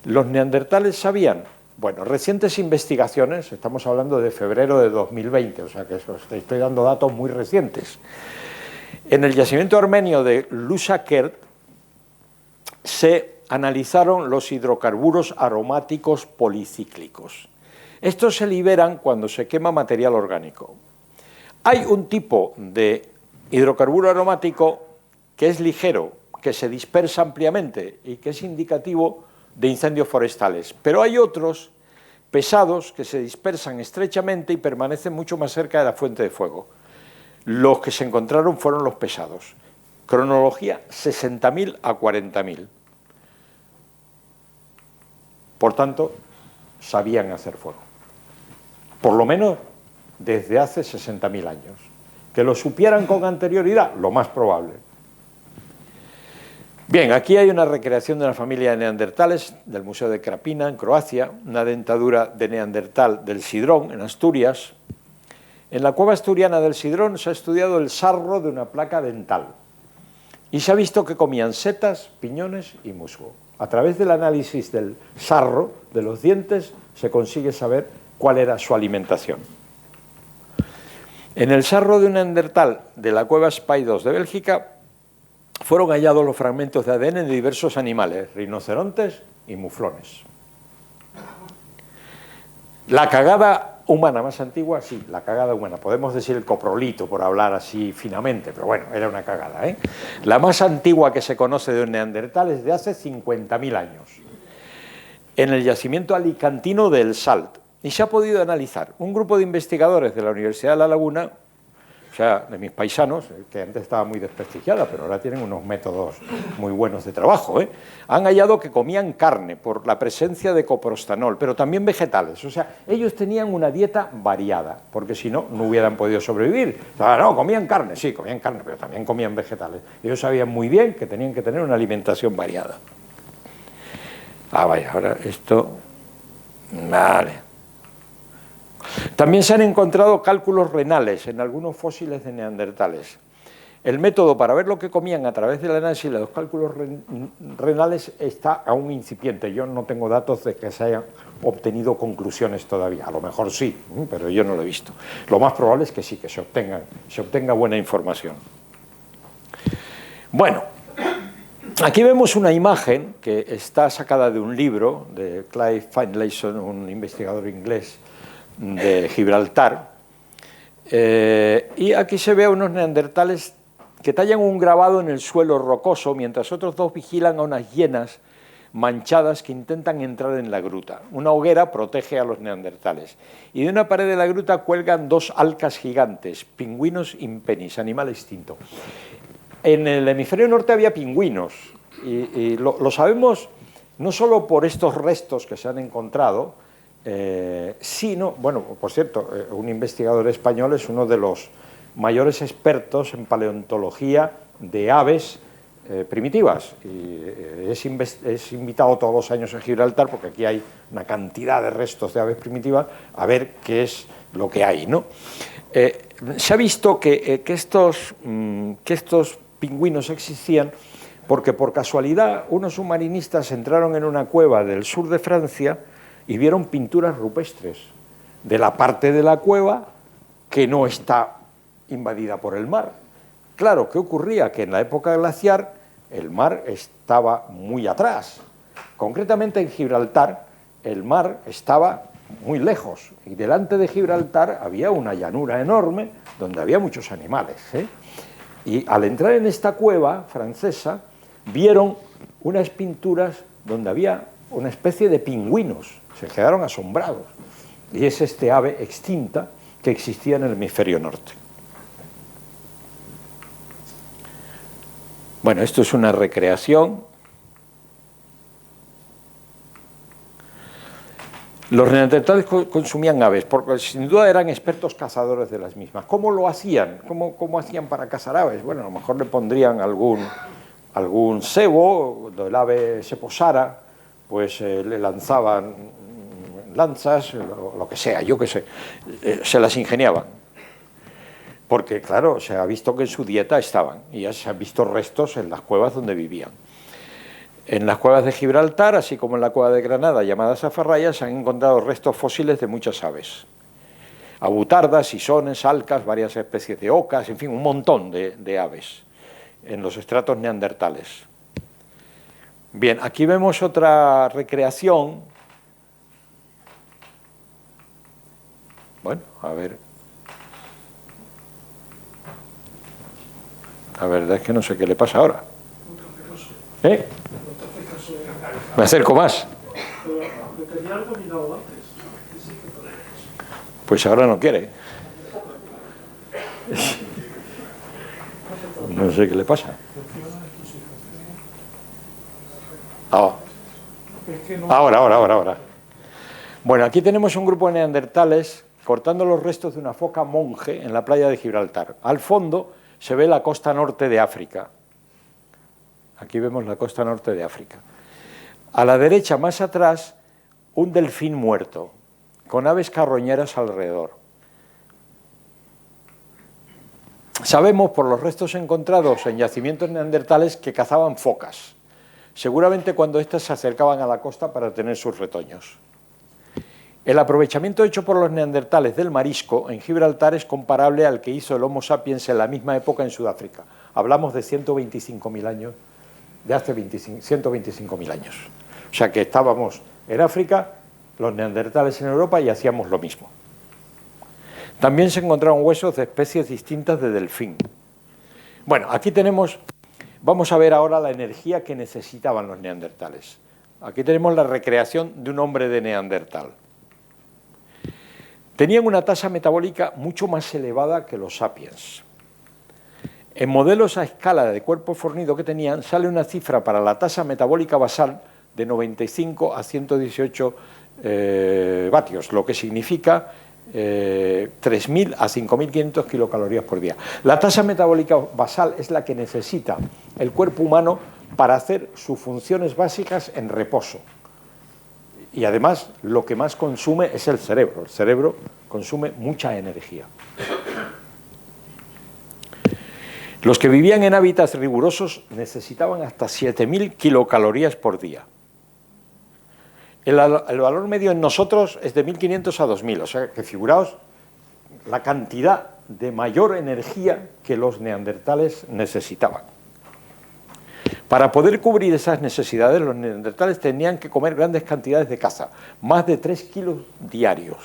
¿Los neandertales sabían? Bueno, recientes investigaciones, estamos hablando de febrero de 2020, o sea que estoy dando datos muy recientes. En el yacimiento armenio de Lusakert se analizaron los hidrocarburos aromáticos policíclicos. Estos se liberan cuando se quema material orgánico. Hay un tipo de hidrocarburo aromático que es ligero, que se dispersa ampliamente y que es indicativo de incendios forestales, pero hay otros pesados que se dispersan estrechamente y permanecen mucho más cerca de la fuente de fuego. Los que se encontraron fueron los pesados. Cronología 60.000 a 40.000. Por tanto, sabían hacer fuego. Por lo menos desde hace 60.000 años. Que lo supieran con anterioridad, lo más probable. Bien, aquí hay una recreación de una familia de neandertales del Museo de Krapina, en Croacia, una dentadura de neandertal del Sidrón, en Asturias. En la cueva asturiana del Sidrón se ha estudiado el sarro de una placa dental y se ha visto que comían setas, piñones y musgo. A través del análisis del sarro, de los dientes, se consigue saber cuál era su alimentación. En el sarro de un neandertal de la cueva Spy2 de Bélgica fueron hallados los fragmentos de ADN de diversos animales, rinocerontes y muflones. La cagada humana más antigua, sí, la cagada humana, podemos decir el coprolito por hablar así finamente, pero bueno, era una cagada, ¿eh? La más antigua que se conoce de un neandertal es de hace 50.000 años. en el yacimiento alicantino de El Salt. Y se ha podido analizar. Un grupo de investigadores de la Universidad de La Laguna, o sea, de mis paisanos, que antes estaba muy desprestigiada, pero ahora tienen unos métodos muy buenos de trabajo, han hallado que comían carne por la presencia de coprostanol, pero también vegetales. O sea, ellos tenían una dieta variada, porque si no, no hubieran podido sobrevivir. O sea, no, comían carne, sí, comían carne, pero también comían vegetales. Ellos sabían muy bien que tenían que tener una alimentación variada. Vaya, ahora esto... Vale. También se han encontrado cálculos renales en algunos fósiles de neandertales. El método para ver lo que comían a través del análisis de los cálculos renales está aún incipiente. Yo no tengo datos de que se hayan obtenido conclusiones todavía. A lo mejor sí, pero yo no lo he visto. Lo más probable es que sí, que se obtenga buena información. Bueno, aquí vemos una imagen que está sacada de un libro de Clive Finlayson, un investigador inglés de Gibraltar, y aquí se ve a unos neandertales que tallan un grabado en el suelo rocoso mientras otros dos vigilan a unas hienas manchadas que intentan entrar en la gruta. Una hoguera protege a los neandertales y de una pared de la gruta cuelgan dos alcas gigantes, pingüinos impenis, animal extinto. En el hemisferio norte había pingüinos y lo sabemos no solo por estos restos que se han encontrado, sino, bueno, por cierto, un investigador español es uno de los mayores expertos en paleontología de aves primitivas. Y es invitado todos los años a Gibraltar, porque aquí hay una cantidad de restos de aves primitivas, a ver qué es lo que hay, ¿no? Se ha visto que estos pingüinos existían porque por casualidad unos submarinistas entraron en una cueva del sur de Francia y vieron pinturas rupestres de la parte de la cueva que no está invadida por el mar. Claro, ¿qué ocurría? Que en la época glaciar el mar estaba muy atrás. Concretamente en Gibraltar el mar estaba muy lejos y delante de Gibraltar había una llanura enorme donde había muchos animales, Y al entrar en esta cueva francesa vieron unas pinturas donde había una especie de pingüinos. Se quedaron asombrados. Y es este ave extinta que existía en el hemisferio norte. Bueno, esto es una recreación. Los neandertales consumían aves, porque sin duda eran expertos cazadores de las mismas. ¿Cómo lo hacían? ¿Cómo hacían para cazar aves? Bueno, a lo mejor le pondrían algún cebo, donde el ave se posara, pues le lanzaban lanzas, lo que sea, yo qué sé, se las ingeniaban. Porque, claro, se ha visto que en su dieta estaban, y ya se han visto restos en las cuevas donde vivían. En las cuevas de Gibraltar, así como en la cueva de Granada, llamada Zafarraya, se han encontrado restos fósiles de muchas aves. Abutardas, sisones, alcas, varias especies de ocas, en fin, un montón de aves en los estratos neandertales. Bien, aquí vemos otra recreación. Bueno, a ver. La verdad es que no sé qué le pasa ahora. Me acerco más. Pues ahora no quiere. No sé qué le pasa. Ahora. Bueno, aquí tenemos un grupo de neandertales cortando los restos de una foca monje en la playa de Gibraltar. Al fondo se ve la costa norte de África. Aquí vemos la costa norte de África. A la derecha, más atrás, un delfín muerto, con aves carroñeras alrededor. Sabemos por los restos encontrados en yacimientos neandertales que cazaban focas, seguramente cuando éstas se acercaban a la costa para tener sus retoños. El aprovechamiento hecho por los neandertales del marisco en Gibraltar es comparable al que hizo el Homo sapiens en la misma época en Sudáfrica. Hablamos de 125.000 años, de hace 125.000 años. O sea que estábamos en África, los neandertales en Europa y hacíamos lo mismo. También se encontraron huesos de especies distintas de delfín. Bueno, aquí tenemos, vamos a ver ahora la energía que necesitaban los neandertales. Aquí tenemos la recreación de un hombre de Neandertal. Tenían una tasa metabólica mucho más elevada que los sapiens. En modelos a escala de cuerpo fornido que tenían, sale una cifra para la tasa metabólica basal de 95 a 118 vatios, lo que significa 3.000 a 5.500 kilocalorías por día. La tasa metabólica basal es la que necesita el cuerpo humano para hacer sus funciones básicas en reposo. Y además, lo que más consume es el cerebro. El cerebro consume mucha energía. Los que vivían en hábitats rigurosos necesitaban hasta 7.000 kilocalorías por día. El valor medio en nosotros es de 1.500 a 2.000, o sea que figuraos la cantidad de mayor energía que los neandertales necesitaban. Para poder cubrir esas necesidades, los neandertales tenían que comer grandes cantidades de caza, más de 3 kilos diarios.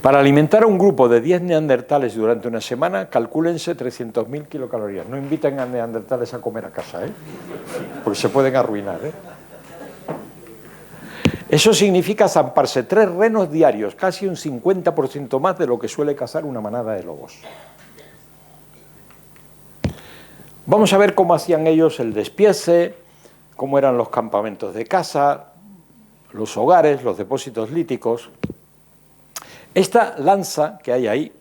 Para alimentar a un grupo de 10 neandertales durante una semana, calcúlense 300.000 kilocalorías. No inviten a neandertales a comer a casa, porque se pueden arruinar. Eso significa zamparse 3 renos diarios, casi un 50% más de lo que suele cazar una manada de lobos. Vamos a ver cómo hacían ellos el despiece, cómo eran los campamentos de caza, los hogares, los depósitos líticos. Esta lanza que hay ahí,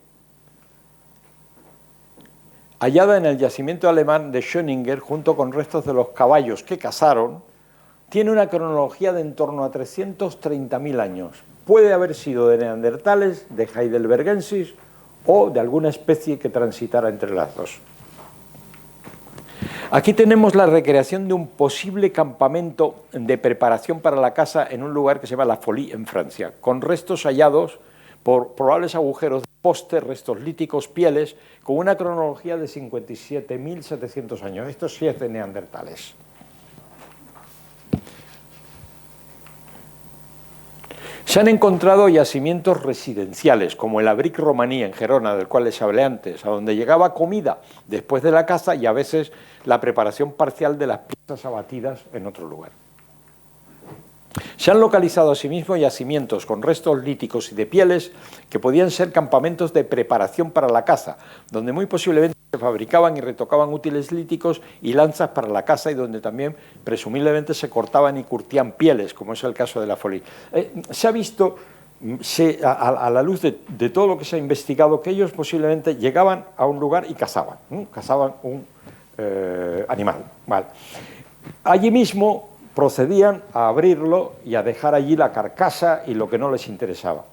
hallada en el yacimiento alemán de Schöninger, junto con restos de los caballos que cazaron, tiene una cronología de en torno a 330.000 años. Puede haber sido de neandertales, de heidelbergensis o de alguna especie que transitara entre las dos. Aquí tenemos la recreación de un posible campamento de preparación para la caza en un lugar que se llama La Folie, en Francia, con restos hallados por probables agujeros de poste, restos líticos, pieles, con una cronología de 57.700 años. Esto sí es de neandertales. Se han encontrado yacimientos residenciales, como el Abric Romaní en Gerona, del cual les hablé antes, a donde llegaba comida después de la caza y a veces la preparación parcial de las piezas abatidas en otro lugar. Se han localizado asimismo yacimientos con restos líticos y de pieles que podían ser campamentos de preparación para la caza, donde muy posiblemente se fabricaban y retocaban útiles líticos y lanzas para la caza y donde también presumiblemente se cortaban y curtían pieles, como es el caso de La Folie. Se ha visto, a la luz de todo lo que se ha investigado, que ellos posiblemente llegaban a un lugar y cazaban, cazaban un animal. Vale. Allí mismo procedían a abrirlo y a dejar allí la carcasa y lo que no les interesaba.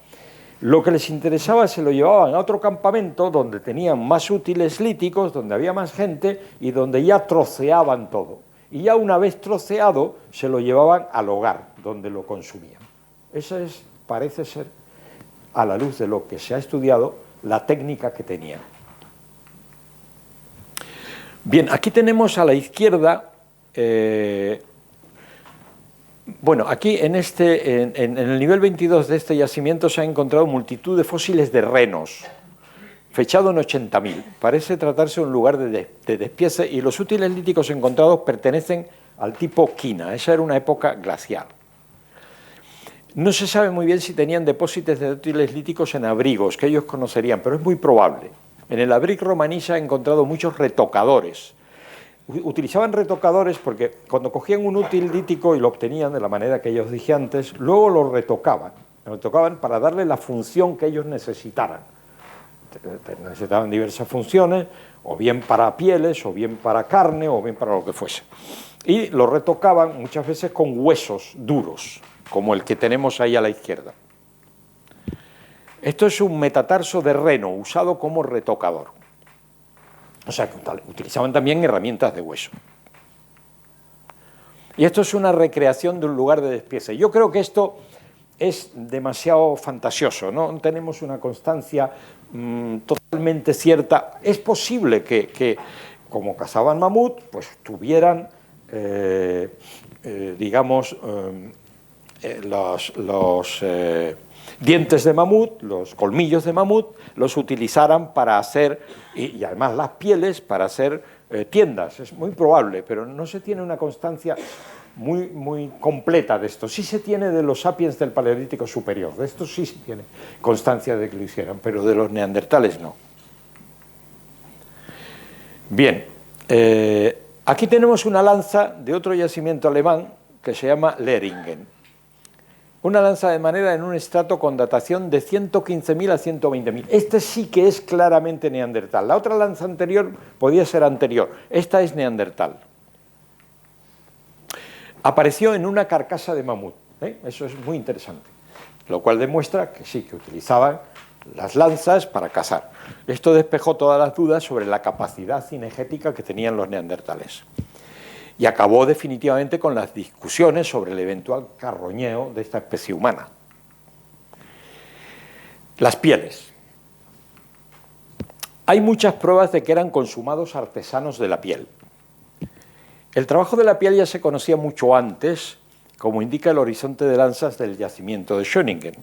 Lo que les interesaba se lo llevaban a otro campamento donde tenían más útiles líticos, donde había más gente y donde ya troceaban todo. Y ya una vez troceado se lo llevaban al hogar, donde lo consumían. Esa es, parece ser, a la luz de lo que se ha estudiado, la técnica que tenían. Bien, aquí tenemos a la izquierda... Bueno, aquí en el nivel 22 de este yacimiento se han encontrado multitud de fósiles de renos, fechado en 80.000. Parece tratarse de un lugar de despiece y los útiles líticos encontrados pertenecen al tipo quina. Esa era una época glacial. No se sabe muy bien si tenían depósitos de útiles líticos en abrigos, que ellos conocerían, pero es muy probable. En el Abric Romaní se han encontrado muchos retocadores. Utilizaban retocadores porque cuando cogían un útil lítico y lo obtenían de la manera que ellos dije antes, luego lo retocaban para darle la función que ellos necesitaran. Necesitaban diversas funciones, o bien para pieles, o bien para carne, o bien para lo que fuese. Y lo retocaban muchas veces con huesos duros, como el que tenemos ahí a la izquierda. Esto es un metatarso de reno usado como retocador. O sea, que utilizaban también herramientas de hueso. Y esto es una recreación de un lugar de despiece. Yo creo que esto es demasiado fantasioso, no tenemos una constancia totalmente cierta. Es posible que como cazaban mamut, pues tuvieran, digamos, dientes de mamut, los colmillos de mamut, los utilizaran para hacer, y además las pieles para hacer tiendas. Es muy probable, pero no se tiene una constancia muy completa de esto. Sí se tiene de los sapiens del Paleolítico superior, de esto sí se tiene constancia de que lo hicieran, pero de los neandertales no. Bien, aquí tenemos una lanza de otro yacimiento alemán que se llama Leringen. Una lanza de madera en un estrato con datación de 115.000 a 120.000. Este sí que es claramente neandertal. La otra lanza anterior podía ser anterior. Esta es neandertal. Apareció en una carcasa de mamut. Eso es muy interesante. Lo cual demuestra que sí, que utilizaban las lanzas para cazar. Esto despejó todas las dudas sobre la capacidad cinegética que tenían los neandertales. Y acabó definitivamente con las discusiones sobre el eventual carroñeo de esta especie humana. Las pieles. Hay muchas pruebas de que eran consumados artesanos de la piel. El trabajo de la piel ya se conocía mucho antes, como indica el horizonte de lanzas del yacimiento de Schöningen.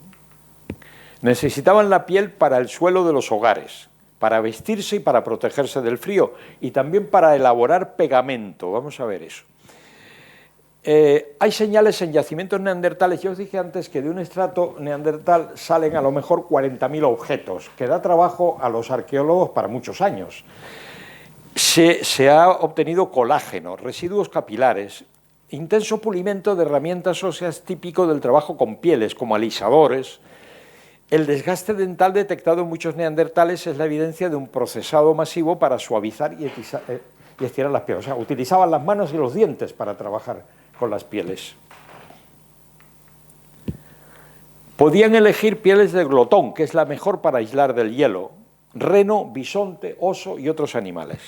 Necesitaban la piel para el suelo de los hogares, para vestirse y para protegerse del frío, y también para elaborar pegamento. Vamos a ver eso. Hay señales en yacimientos neandertales. Yo os dije antes que de un estrato neandertal salen a lo mejor 40.000 objetos, que da trabajo a los arqueólogos para muchos años. Se ha obtenido colágeno, residuos capilares, intenso pulimento de herramientas óseas típico del trabajo con pieles, como alisadores. El desgaste dental detectado en muchos neandertales es la evidencia de un procesado masivo para suavizar y estirar las pieles. O sea, utilizaban las manos y los dientes para trabajar con las pieles. Podían elegir pieles de glotón, que es la mejor para aislar del hielo, reno, bisonte, oso y otros animales.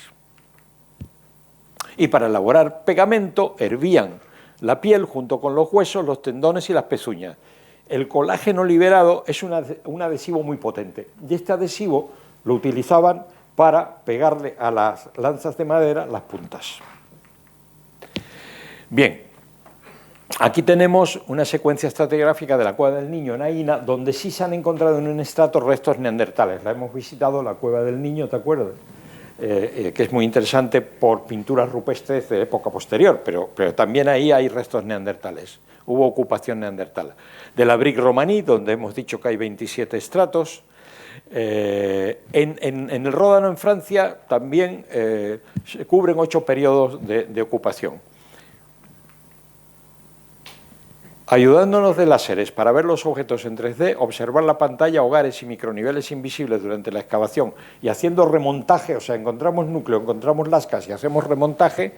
Y para elaborar pegamento, hervían la piel junto con los huesos, los tendones y las pezuñas. El colágeno liberado es un adhesivo muy potente, y este adhesivo lo utilizaban para pegarle a las lanzas de madera las puntas. Bien, aquí tenemos una secuencia estratigráfica de la Cueva del Niño en Aina, donde sí se han encontrado en un estrato restos neandertales. La hemos visitado, la Cueva del Niño, ¿te acuerdas? Que es muy interesante por pinturas rupestres de época posterior, pero también ahí hay restos neandertales. Hubo ocupación neandertal. De la Brique Romaní, donde hemos dicho que hay 27 estratos. En el Ródano, en Francia, también se cubren 8 periodos de ocupación. Ayudándonos de láseres para ver los objetos en 3D, observar la pantalla, hogares y microniveles invisibles durante la excavación y haciendo remontaje, o sea, encontramos núcleo, encontramos lascas y hacemos remontaje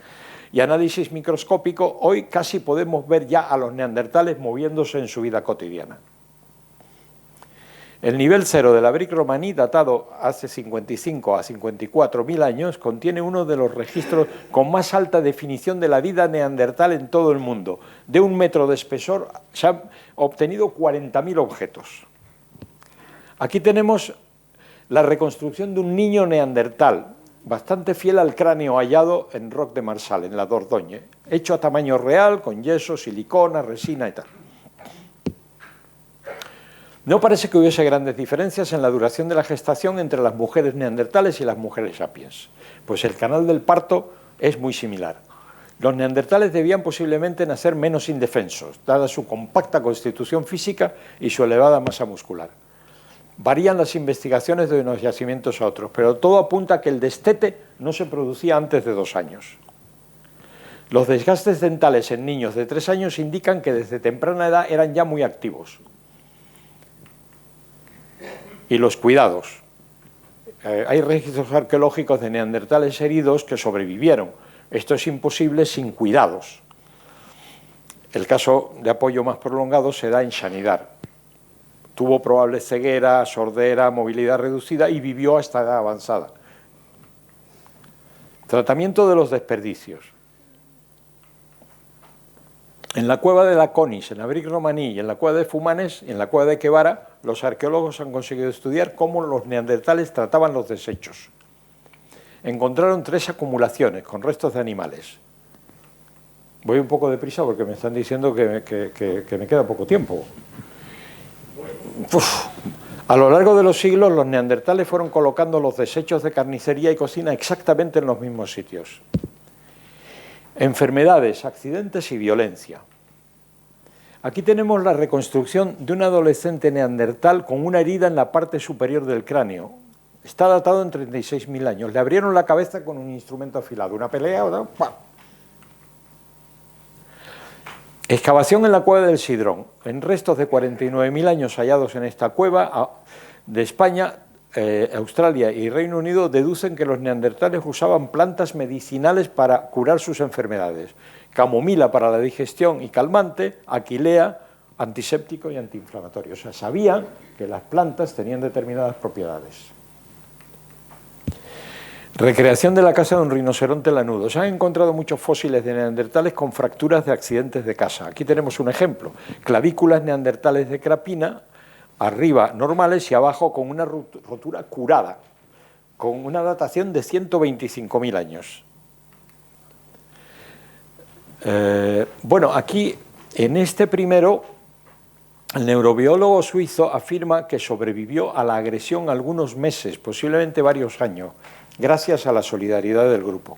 y análisis microscópico, hoy casi podemos ver ya a los neandertales moviéndose en su vida cotidiana. El nivel 0 de la Brique Romaní, datado hace 55 a 54.000 años, contiene uno de los registros con más alta definición de la vida neandertal en todo el mundo. De 1 metro de espesor se han obtenido 40.000 objetos. Aquí tenemos la reconstrucción de un niño neandertal, bastante fiel al cráneo hallado en Roc de Marsal, en la Dordogne, hecho a tamaño real, con yeso, silicona, resina y tal. No parece que hubiese grandes diferencias en la duración de la gestación entre las mujeres neandertales y las mujeres sapiens, pues el canal del parto es muy similar. Los neandertales debían posiblemente nacer menos indefensos, dada su compacta constitución física y su elevada masa muscular. Varían las investigaciones de unos yacimientos a otros, pero todo apunta a que el destete no se producía antes de 2 años. Los desgastes dentales en niños de 3 años indican que desde temprana edad eran ya muy activos. Y los cuidados. Hay registros arqueológicos de neandertales heridos que sobrevivieron. Esto es imposible sin cuidados. El caso de apoyo más prolongado se da en Shanidar. Tuvo probable ceguera, sordera, movilidad reducida y vivió hasta edad avanzada. Tratamiento de los desperdicios. En la cueva de la Conis, en la Brique Romaní y en la cueva de Fumanes y en la cueva de Quevara, los arqueólogos han conseguido estudiar cómo los neandertales trataban los desechos. Encontraron 3 acumulaciones con restos de animales. Voy un poco deprisa porque me están diciendo que me queda poco tiempo. Uf. A lo largo de los siglos, los neandertales fueron colocando los desechos de carnicería y cocina exactamente en los mismos sitios. Enfermedades, accidentes y violencia. Aquí tenemos la reconstrucción de un adolescente neandertal con una herida en la parte superior del cráneo. Está datado en 36.000 años. Le abrieron la cabeza con un instrumento afilado. Una pelea o no. Excavación en la cueva del Sidrón. En restos de 49.000 años hallados en esta cueva de España, Australia y Reino Unido deducen que los neandertales usaban plantas medicinales para curar sus enfermedades. Camomila para la digestión y calmante, aquilea, antiséptico y antiinflamatorio. O sea, sabían que las plantas tenían determinadas propiedades. Recreación de la casa de un rinoceronte lanudo. Se han encontrado muchos fósiles de neandertales con fracturas de accidentes de caza. Aquí tenemos un ejemplo. Clavículas neandertales de crapina, arriba normales y abajo con una rotura curada, con una datación de 125.000 años. Bueno, aquí, en este primero, el neurobiólogo suizo afirma que sobrevivió a la agresión algunos meses, posiblemente varios años, gracias a la solidaridad del grupo.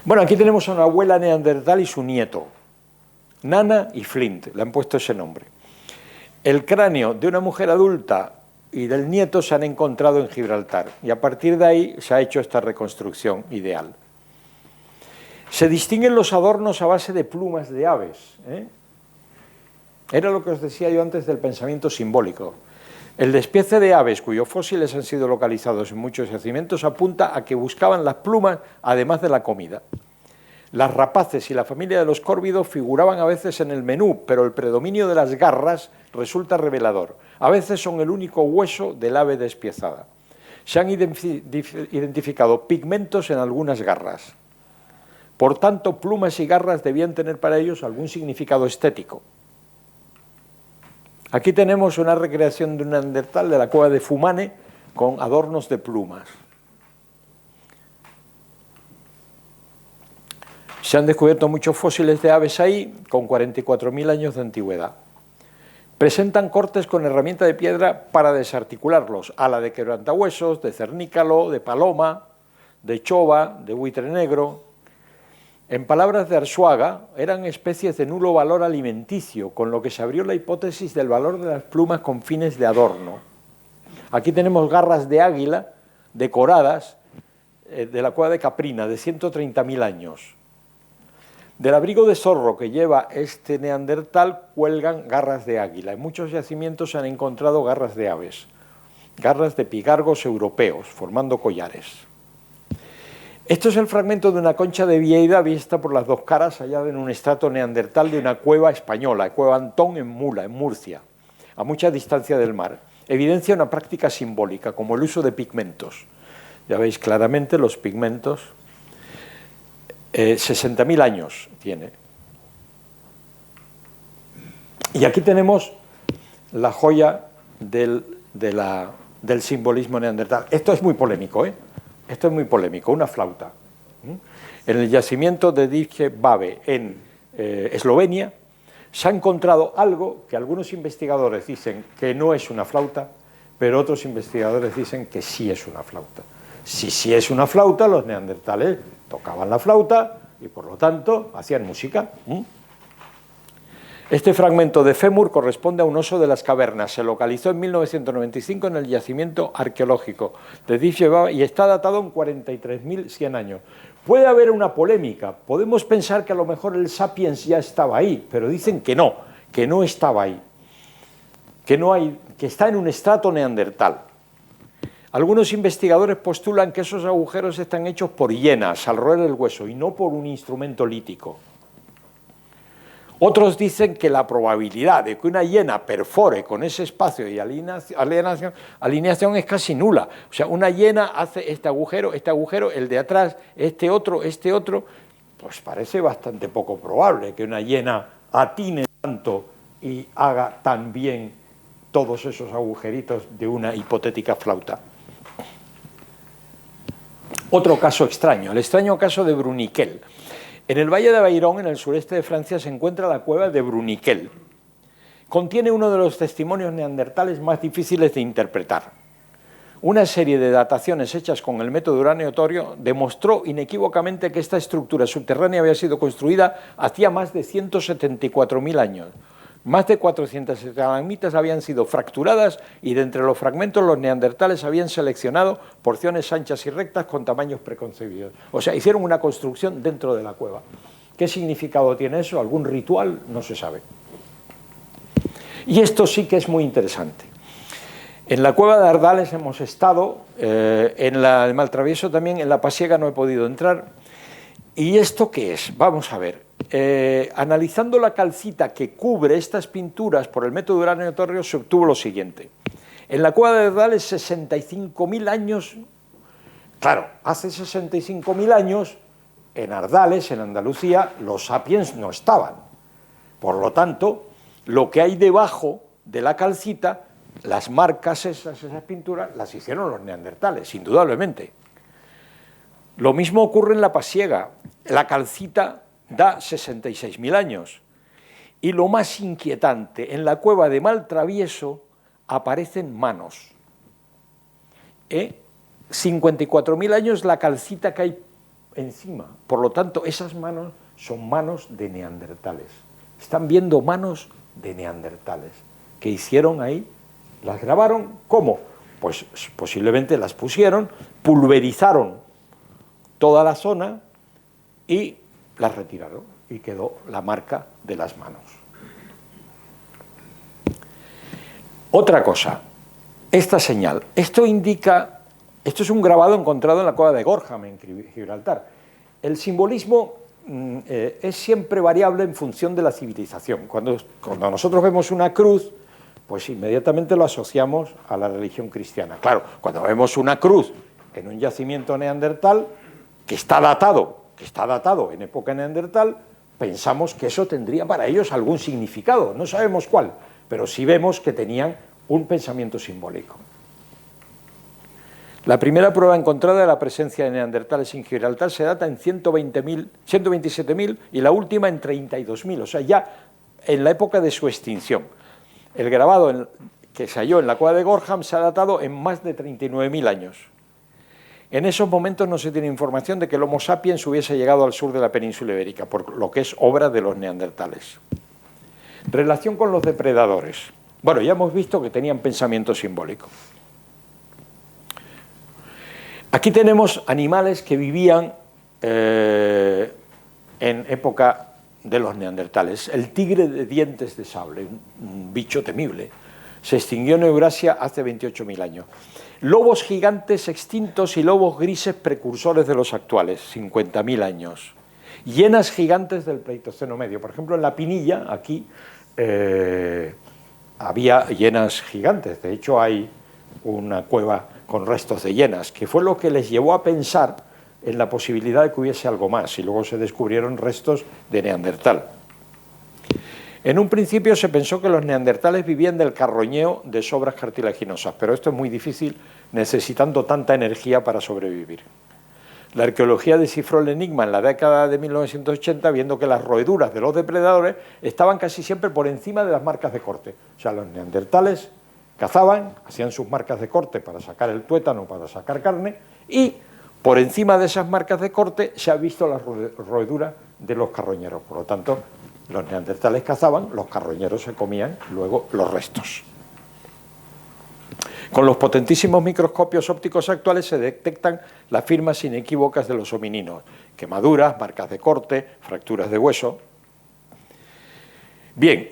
Bueno, aquí tenemos a una abuela neandertal y su nieto, Nana y Flint, le han puesto ese nombre. El cráneo de una mujer adulta y del nieto se han encontrado en Gibraltar y a partir de ahí se ha hecho esta reconstrucción ideal. Se distinguen los adornos a base de plumas de aves. Era lo que os decía yo antes del pensamiento simbólico. El despiece de aves, cuyos fósiles han sido localizados en muchos yacimientos, apunta a que buscaban las plumas además de la comida. Las rapaces y la familia de los córvidos figuraban a veces en el menú, pero el predominio de las garras resulta revelador. A veces son el único hueso del ave despiezada. Se han identificado pigmentos en algunas garras. Por tanto, plumas y garras debían tener para ellos algún significado estético. Aquí tenemos una recreación de un neandertal de la cueva de Fumane con adornos de plumas. Se han descubierto muchos fósiles de aves ahí con 44.000 años de antigüedad. Presentan cortes con herramienta de piedra para desarticularlos, ala de quebrantahuesos, de cernícalo, de paloma, de chova, de buitre negro. En palabras de Arzuaga, eran especies de nulo valor alimenticio, con lo que se abrió la hipótesis del valor de las plumas con fines de adorno. Aquí tenemos garras de águila decoradas de la cueva de Caprina, de 130.000 años. Del abrigo de zorro que lleva este neandertal cuelgan garras de águila. En muchos yacimientos se han encontrado garras de aves, garras de pigargos europeos, formando collares. Esto es el fragmento de una concha de Vieira vista por las dos caras hallada en un estrato neandertal de una cueva española, Cueva Antón en Mula, en Murcia, a mucha distancia del mar. Evidencia una práctica simbólica, como el uso de pigmentos. Ya veis claramente los pigmentos. 60.000 años tiene. Y aquí tenemos la joya del simbolismo neandertal. Esto es muy polémico, Esto es muy polémico, una flauta. En el yacimiento de Divje Babe, en Eslovenia, se ha encontrado algo que algunos investigadores dicen que no es una flauta, pero otros investigadores dicen que sí es una flauta. Si sí es una flauta, los neandertales tocaban la flauta y por lo tanto hacían música. Este fragmento de fémur corresponde a un oso de las cavernas. Se localizó en 1995 en el yacimiento arqueológico de Divje Babe y está datado en 43.100 años. Puede haber una polémica. Podemos pensar que a lo mejor el Sapiens ya estaba ahí, pero dicen que no estaba ahí, que está en un estrato neandertal. Algunos investigadores postulan que esos agujeros están hechos por hienas al roer el hueso y no por un instrumento lítico. Otros dicen que la probabilidad de que una hiena perfore con ese espacio y alineación es casi nula. O sea, una hiena hace este agujero, el de atrás, este otro, pues parece bastante poco probable que una hiena atine tanto y haga tan bien todos esos agujeritos de una hipotética flauta. Otro caso extraño, el extraño caso de Bruniquel. En el Valle de Bayrón, en el sureste de Francia, se encuentra la cueva de Bruniquel. Contiene uno de los testimonios neandertales más difíciles de interpretar. Una serie de dataciones hechas con el método uranio-torio demostró inequívocamente que esta estructura subterránea había sido construida hacía más de 174.000 años. Más de 400 estalagmitas habían sido fracturadas y de entre los fragmentos los neandertales habían seleccionado porciones anchas y rectas con tamaños preconcebidos. O sea, hicieron una construcción dentro de la cueva. ¿Qué significado tiene eso? ¿Algún ritual? No se sabe. Y esto sí que es muy interesante. En la cueva de Ardales hemos estado, en la de Maltravieso también, en la Pasiega no he podido entrar. ¿Y esto qué es? Vamos a ver. Analizando la calcita que cubre estas pinturas por el método uranio-torio, se obtuvo lo siguiente. En la cueva de Ardales, 65.000 años, claro, hace 65.000 años, en Ardales, en Andalucía, los sapiens no estaban. Por lo tanto, lo que hay debajo de la calcita, las marcas esas pinturas, las hicieron los neandertales, indudablemente. Lo mismo ocurre en la Pasiega. La calcita da 66.000 años. Y lo más inquietante, en la cueva de Maltravieso aparecen manos. 54.000 años la calcita que hay encima. Por lo tanto, esas manos son manos de neandertales. Están viendo manos de neandertales. ¿Qué hicieron ahí? ¿Las grabaron? ¿Cómo? Pues posiblemente las pusieron, pulverizaron toda la zona y las retiraron y quedó la marca de las manos. Otra cosa, esta señal, esto indica, esto es un grabado encontrado en la cueva de Gorham en Gibraltar. El simbolismo es siempre variable en función de la civilización. Cuando nosotros vemos una cruz, pues inmediatamente lo asociamos a la religión cristiana. Claro, cuando vemos una cruz en un yacimiento neandertal que está datado en época neandertal, pensamos que eso tendría para ellos algún significado, no sabemos cuál, pero sí vemos que tenían un pensamiento simbólico. La primera prueba encontrada de la presencia de neandertales en Gibraltar se data en 127.000 y la última en 32.000, o sea, ya en la época de su extinción. El grabado que se halló en la cueva de Gorham se ha datado en más de 39.000 años. En esos momentos no se tiene información de que el Homo sapiens hubiese llegado al sur de la península ibérica, por lo que es obra de los neandertales. Relación con los depredadores. Bueno, ya hemos visto que tenían pensamiento simbólico. Aquí tenemos animales que vivían en época de los neandertales. El tigre de dientes de sable, un bicho temible, se extinguió en Eurasia hace 28.000 años. Lobos gigantes extintos y lobos grises precursores de los actuales, 50.000 años. Hienas gigantes del Pleistoceno medio. Por ejemplo, en la Pinilla, aquí, había hienas gigantes. De hecho, hay una cueva con restos de hienas, que fue lo que les llevó a pensar en la posibilidad de que hubiese algo más, y luego se descubrieron restos de Neandertal. En un principio se pensó que los neandertales vivían del carroñeo de sobras cartilaginosas, pero esto es muy difícil, necesitando tanta energía para sobrevivir. La arqueología descifró el enigma en la década de 1980, viendo que las roeduras de los depredadores estaban casi siempre por encima de las marcas de corte. O sea, los neandertales cazaban, hacían sus marcas de corte para sacar el tuétano, para sacar carne, y por encima de esas marcas de corte se ha visto la roedura de los carroñeros. Por lo tanto, los neandertales cazaban, los carroñeros se comían luego los restos. Con los potentísimos microscopios ópticos actuales se detectan las firmas inequívocas de los homininos: quemaduras, marcas de corte, fracturas de hueso. Bien,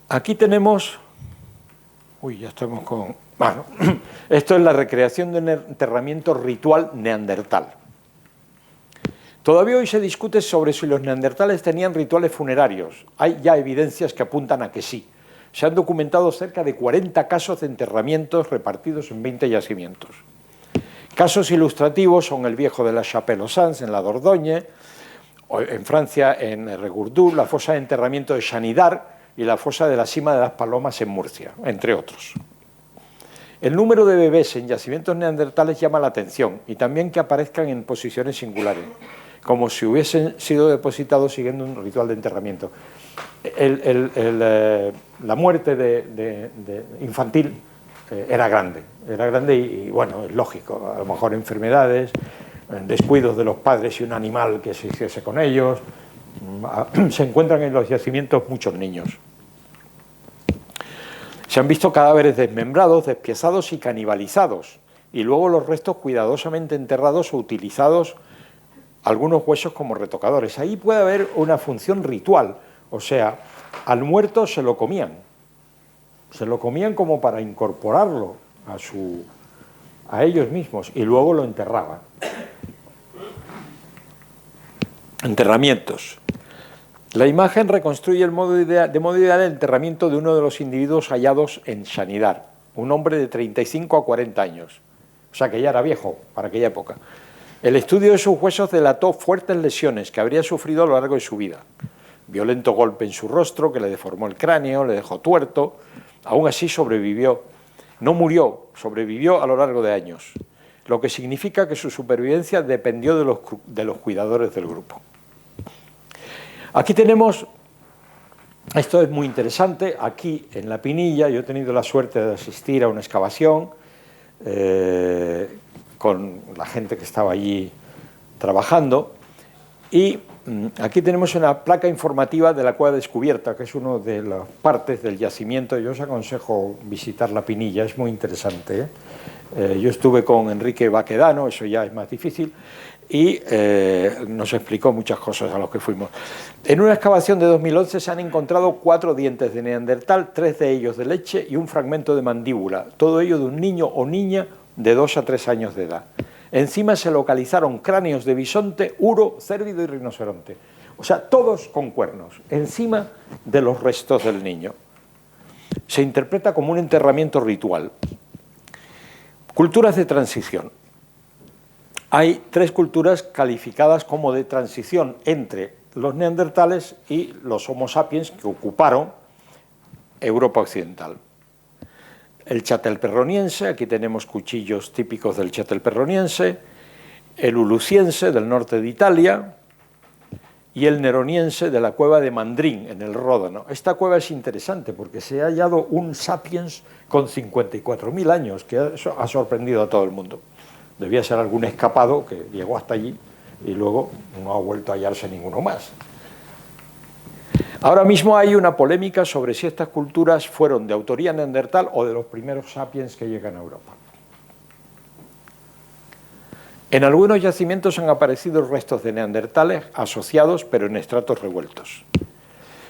aquí tenemos... Uy, ya estamos con... Bueno, esto es la recreación de un enterramiento ritual neandertal. Todavía hoy se discute sobre si los neandertales tenían rituales funerarios. Hay ya evidencias que apuntan a que sí. Se han documentado cerca de 40 casos de enterramientos repartidos en 20 yacimientos. Casos ilustrativos son el viejo de la Chapelle-aux-Ans en la Dordogne, en Francia en Regurdu, la fosa de enterramiento de Chanidar y la fosa de la Cima de las Palomas en Murcia, entre otros. El número de bebés en yacimientos neandertales llama la atención y también que aparezcan en posiciones singulares, como si hubiesen sido depositados siguiendo un ritual de enterramiento. La muerte infantil era grande y bueno, es lógico, a lo mejor enfermedades, descuidos de los padres y un animal que se hiciese con ellos. Se encuentran en los yacimientos muchos niños. Se han visto cadáveres desmembrados, despiezados y canibalizados, y luego los restos cuidadosamente enterrados o utilizados algunos huesos como retocadores. Ahí puede haber una función ritual, o sea, al muerto se lo comían como para incorporarlo a ellos mismos y luego lo enterraban. Enterramientos. La imagen reconstruye de modo ideal el enterramiento de uno de los individuos hallados en Shanidar, un hombre de 35 a 40 años, o sea que ya era viejo para aquella época. El estudio de sus huesos delató fuertes lesiones que habría sufrido a lo largo de su vida. Violento golpe en su rostro que le deformó el cráneo, le dejó tuerto, aún así sobrevivió. No murió, sobrevivió a lo largo de años, lo que significa que su supervivencia dependió de los cuidadores del grupo. Aquí tenemos, esto es muy interesante, aquí en La Pinilla yo he tenido la suerte de asistir a una excavación con la gente que estaba allí trabajando y aquí tenemos una placa informativa de la cueva descubierta, que es una de las partes del yacimiento. Yo os aconsejo visitar La Pinilla, es muy interesante, yo estuve con Enrique Baquedano, eso ya es más difícil, y nos explicó muchas cosas a los que fuimos. En una excavación de 2011 se han encontrado 4 dientes de neandertal, 3 de ellos de leche y un fragmento de mandíbula, todo ello de un niño o niña de 2 a 3 años de edad. Encima se localizaron cráneos de bisonte, uro, cérvido y rinoceronte, o sea, todos con cuernos, encima de los restos del niño. Se interpreta como un enterramiento ritual. Culturas de transición. Hay 3 culturas calificadas como de transición entre los neandertales y los Homo sapiens que ocuparon Europa occidental. El chatelperroniense, aquí tenemos cuchillos típicos del chatelperroniense, el uluciense del norte de Italia y el neroniense de la cueva de Mandrín, en el Ródano. Esta cueva es interesante porque se ha hallado un sapiens con 54.000 años, que eso ha sorprendido a todo el mundo. Debía ser algún escapado que llegó hasta allí y luego no ha vuelto a hallarse ninguno más. Ahora mismo hay una polémica sobre si estas culturas fueron de autoría neandertal o de los primeros sapiens que llegan a Europa. En algunos yacimientos han aparecido restos de neandertales asociados, pero en estratos revueltos.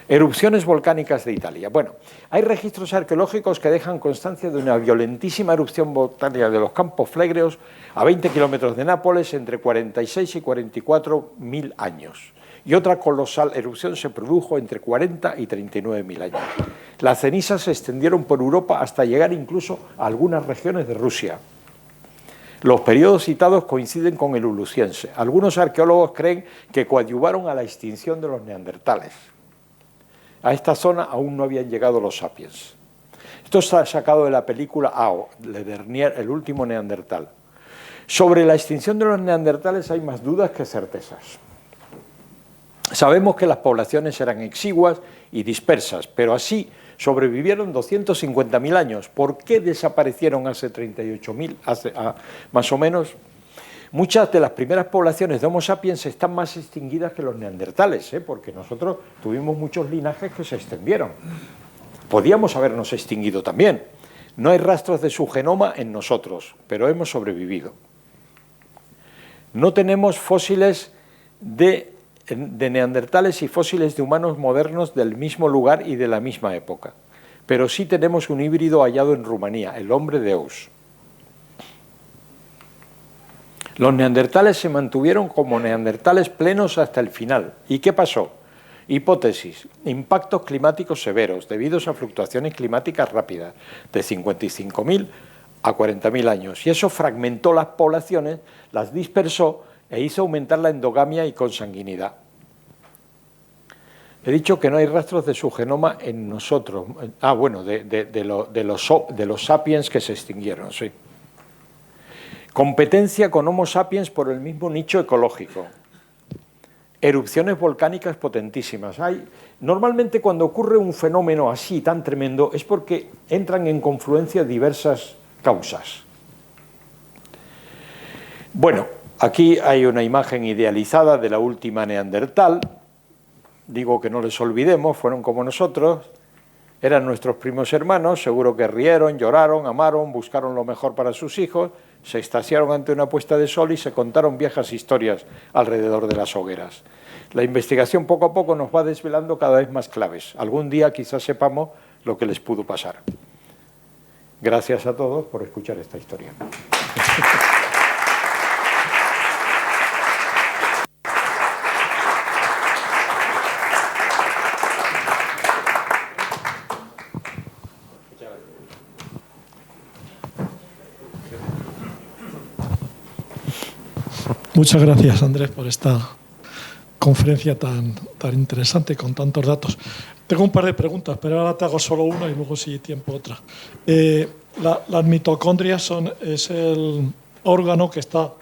Erupciones volcánicas de Italia. Bueno, hay registros arqueológicos que dejan constancia de una violentísima erupción volcánica de los Campos Flegreos a 20 kilómetros de Nápoles entre 46 y 44.000 años. Y otra colosal erupción se produjo entre 40 y 39.000 años. Las cenizas se extendieron por Europa hasta llegar incluso a algunas regiones de Rusia. Los periodos citados coinciden con el uluciense. Algunos arqueólogos creen que coadyuvaron a la extinción de los neandertales. A esta zona aún no habían llegado los sapiens. Esto está sacado de la película Ao, Le Dernier, el último neandertal. Sobre la extinción de los neandertales hay más dudas que certezas. Sabemos que las poblaciones eran exiguas y dispersas, pero así sobrevivieron 250.000 años. ¿Por qué desaparecieron hace 38.000, más o menos? Muchas de las primeras poblaciones de Homo sapiens están más extinguidas que los neandertales, porque nosotros tuvimos muchos linajes que se extendieron. Podíamos habernos extinguido también. No hay rastros de su genoma en nosotros, pero hemos sobrevivido. No tenemos fósiles de neandertales y fósiles de humanos modernos del mismo lugar y de la misma época, pero sí tenemos un híbrido hallado en Rumanía, el hombre de Aus. Los neandertales se mantuvieron como neandertales plenos hasta el final. ¿Y qué pasó? Hipótesis: impactos climáticos severos debidos a fluctuaciones climáticas rápidas de 55.000 a 40.000 años, y eso fragmentó las poblaciones, las dispersó e hizo aumentar la endogamia y consanguinidad. He dicho que no hay rastros de su genoma en nosotros. Ah, bueno, de los sapiens que se extinguieron, sí. Competencia con Homo sapiens por el mismo nicho ecológico. Erupciones volcánicas potentísimas. Normalmente cuando ocurre un fenómeno así tan tremendo es porque entran en confluencia diversas causas. Bueno, aquí hay una imagen idealizada de la última Neandertal. Digo que no les olvidemos, fueron como nosotros, eran nuestros primos hermanos, seguro que rieron, lloraron, amaron, buscaron lo mejor para sus hijos, se extasiaron ante una puesta de sol y se contaron viejas historias alrededor de las hogueras. La investigación poco a poco nos va desvelando cada vez más claves. Algún día quizás sepamos lo que les pudo pasar. Gracias a todos por escuchar esta historia. Muchas gracias, Andrés, por esta conferencia tan interesante con tantos datos. Tengo un par de preguntas, pero ahora te hago solo una y luego, si hay tiempo, otra. Las mitocondrias es el órgano que está...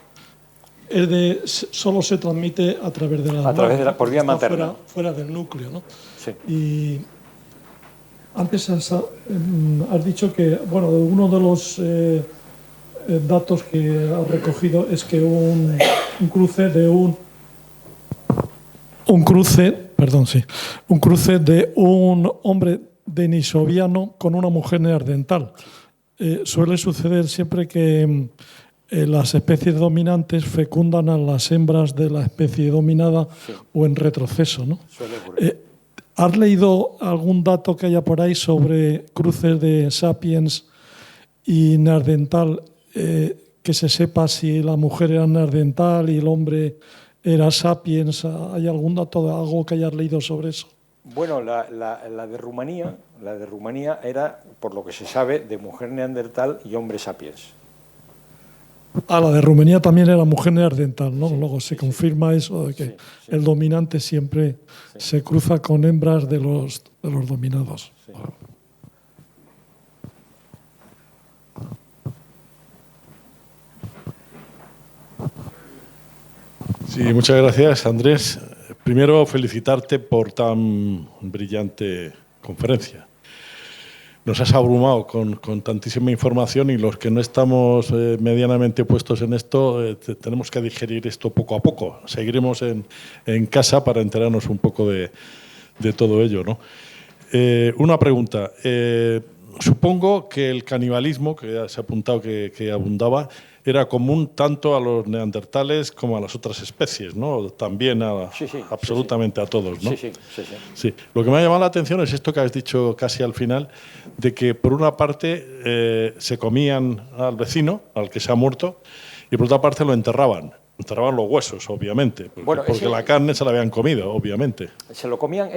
solo se transmite a través de la por vía materna. Fuera del núcleo, ¿no? Sí. Y antes has dicho que, bueno, uno de los datos que has recogido es que un cruce de un hombre denisoviano con una mujer neandertal. Suele suceder siempre que las especies dominantes fecundan a las hembras de la especie dominada, sí, o en retroceso, ¿no? Suele ocurrir. ¿Has leído algún dato que haya por ahí sobre cruces de sapiens y neandertal, que se sepa si la mujer era neandertal y el hombre era sapiens? ¿Hay algún dato de algo que hayas leído sobre eso? Bueno, la de Rumanía era, por lo que se sabe, de mujer neandertal y hombre sapiens. La de Rumanía también era mujer neandertal, ¿no? Sí, luego se confirma sí, eso de que sí, sí, el dominante siempre se cruza con hembras de los dominados. Sí. Sí, muchas gracias, Andrés. Primero, felicitarte por tan brillante conferencia. Nos has abrumado con tantísima información y los que no estamos medianamente puestos en esto, tenemos que digerir esto poco a poco. Seguiremos en casa para enterarnos un poco de todo ello, ¿no? Una pregunta. Supongo que el canibalismo, que ya se ha apuntado que abundaba, era común tanto a los neandertales como a las otras especies, ¿no? También absolutamente a todos, ¿no? Sí. Lo que me ha llamado la atención es esto que has dicho casi al final, de que por una parte se comían al vecino, al que se ha muerto, y por otra parte lo enterraban. Enterraban los huesos, obviamente, porque la carne se la habían comido, obviamente. Se lo comían.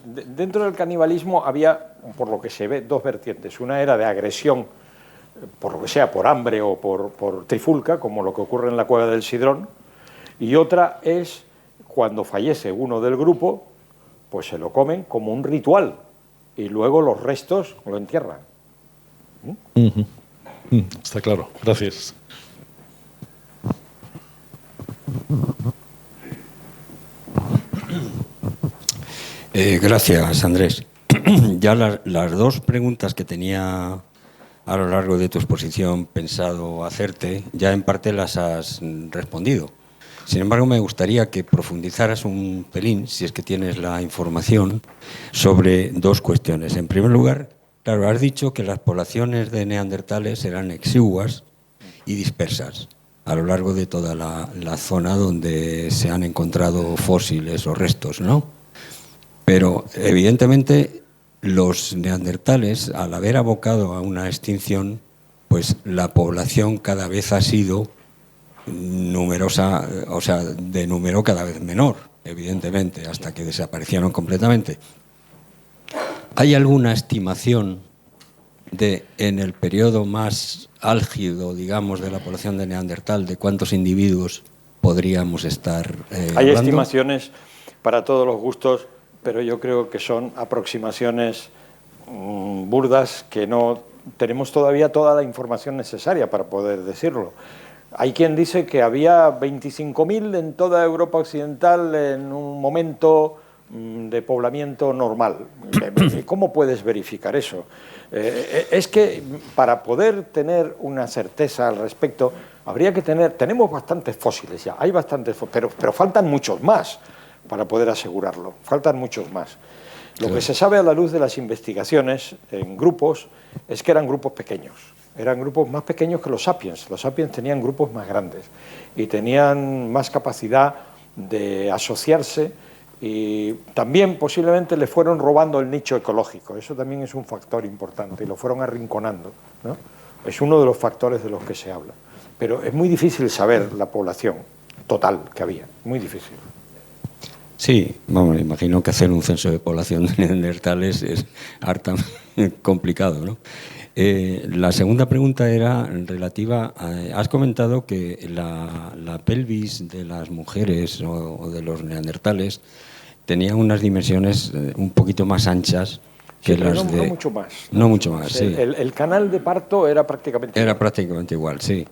Dentro del canibalismo había, por lo que se ve, dos vertientes. Una era de agresión, por lo que sea, por hambre o por trifulca, como lo que ocurre en la Cueva del Sidrón, y otra es cuando fallece uno del grupo, pues se lo comen como un ritual, y luego los restos lo entierran. Está claro, gracias. Gracias, Andrés. Ya las dos preguntas que tenía a lo largo de tu exposición pensado hacerte, ya en parte las has respondido. Sin embargo, me gustaría que profundizaras un pelín, si es que tienes la información, sobre dos cuestiones. En primer lugar, claro, has dicho que las poblaciones de neandertales eran exiguas y dispersas a lo largo de toda la zona donde se han encontrado fósiles o restos, ¿no? Pero, evidentemente, los neandertales, al haber abocado a una extinción, pues la población cada vez ha sido numerosa, o sea, de número cada vez menor, evidentemente, hasta que desaparecieron completamente. ¿Hay alguna estimación en el periodo más álgido, digamos, de la población de Neandertal, de cuántos individuos podríamos estar Hay hablando? estimaciones para todos los gustos pero yo creo que son aproximaciones burdas, que no tenemos todavía toda la información necesaria para poder decirlo. Hay quien dice que había 25.000 en toda Europa Occidental en un momento de poblamiento normal. ¿Cómo puedes verificar eso? Es que para poder tener una certeza al respecto, habría que tenemos bastantes fósiles ya, hay bastantes, pero faltan muchos más para poder asegurarlo, faltan muchos más. Lo que se sabe a la luz de las investigaciones en grupos es que eran grupos pequeños, eran grupos más pequeños que los sapiens. Los sapiens tenían grupos más grandes y tenían más capacidad de asociarse, y también posiblemente le fueron robando el nicho ecológico. Eso también es un factor importante, y lo fueron arrinconando, ¿no? Es uno de los factores de los que se habla. Pero es muy difícil saber la población total que había, muy difícil. Sí, vamos, imagino que hacer un censo de población de neandertales es harta complicado, ¿no? La segunda pregunta era relativa a... Has comentado que la pelvis de las mujeres o de los neandertales tenía unas dimensiones un poquito más anchas que sí, las de... No mucho más. No mucho más, sí. El canal de parto era prácticamente igual. Era prácticamente igual, sí.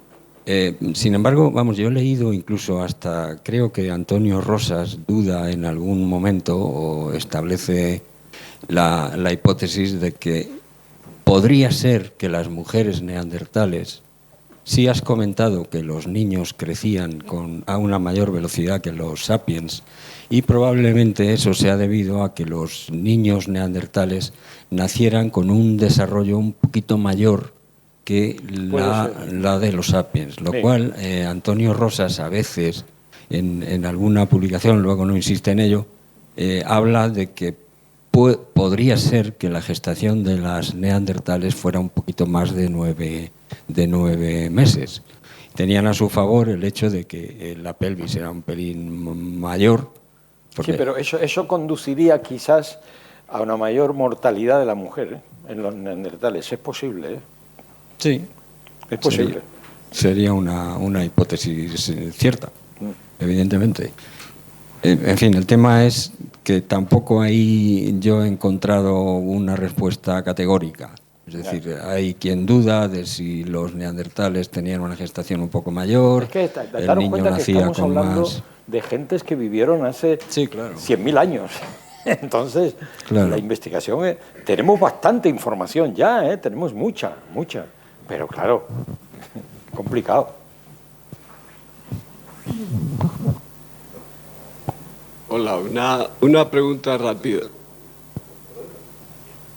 Sin embargo, vamos, yo he leído incluso hasta, creo que Antonio Rosas duda en algún momento o establece la hipótesis de que podría ser que las mujeres neandertales, sí has comentado que los niños crecían a una mayor velocidad que los sapiens, y probablemente eso sea debido a que los niños neandertales nacieran con un desarrollo un poquito mayor que la de los sapiens, lo cual Antonio Rosas a veces en alguna publicación, luego no insiste en ello, habla de que podría ser que la gestación de las neandertales fuera un poquito más de 9 meses. Tenían a su favor el hecho de que la pelvis era un pelín mayor. Sí, pero eso conduciría quizás a una mayor mortalidad de la mujer en los neandertales. Es posible, ¿eh? Sí, es posible. Sería una hipótesis cierta, evidentemente. En fin, el tema es que tampoco ahí yo he encontrado una respuesta categórica. Es decir, hay quien duda de si los neandertales tenían una gestación un poco mayor, es que el niño nacía con más... de gentes que vivieron hace 100.000 años. Entonces, la investigación... tenemos bastante información ya, tenemos mucha. Pero claro, complicado. Hola, una pregunta rápida.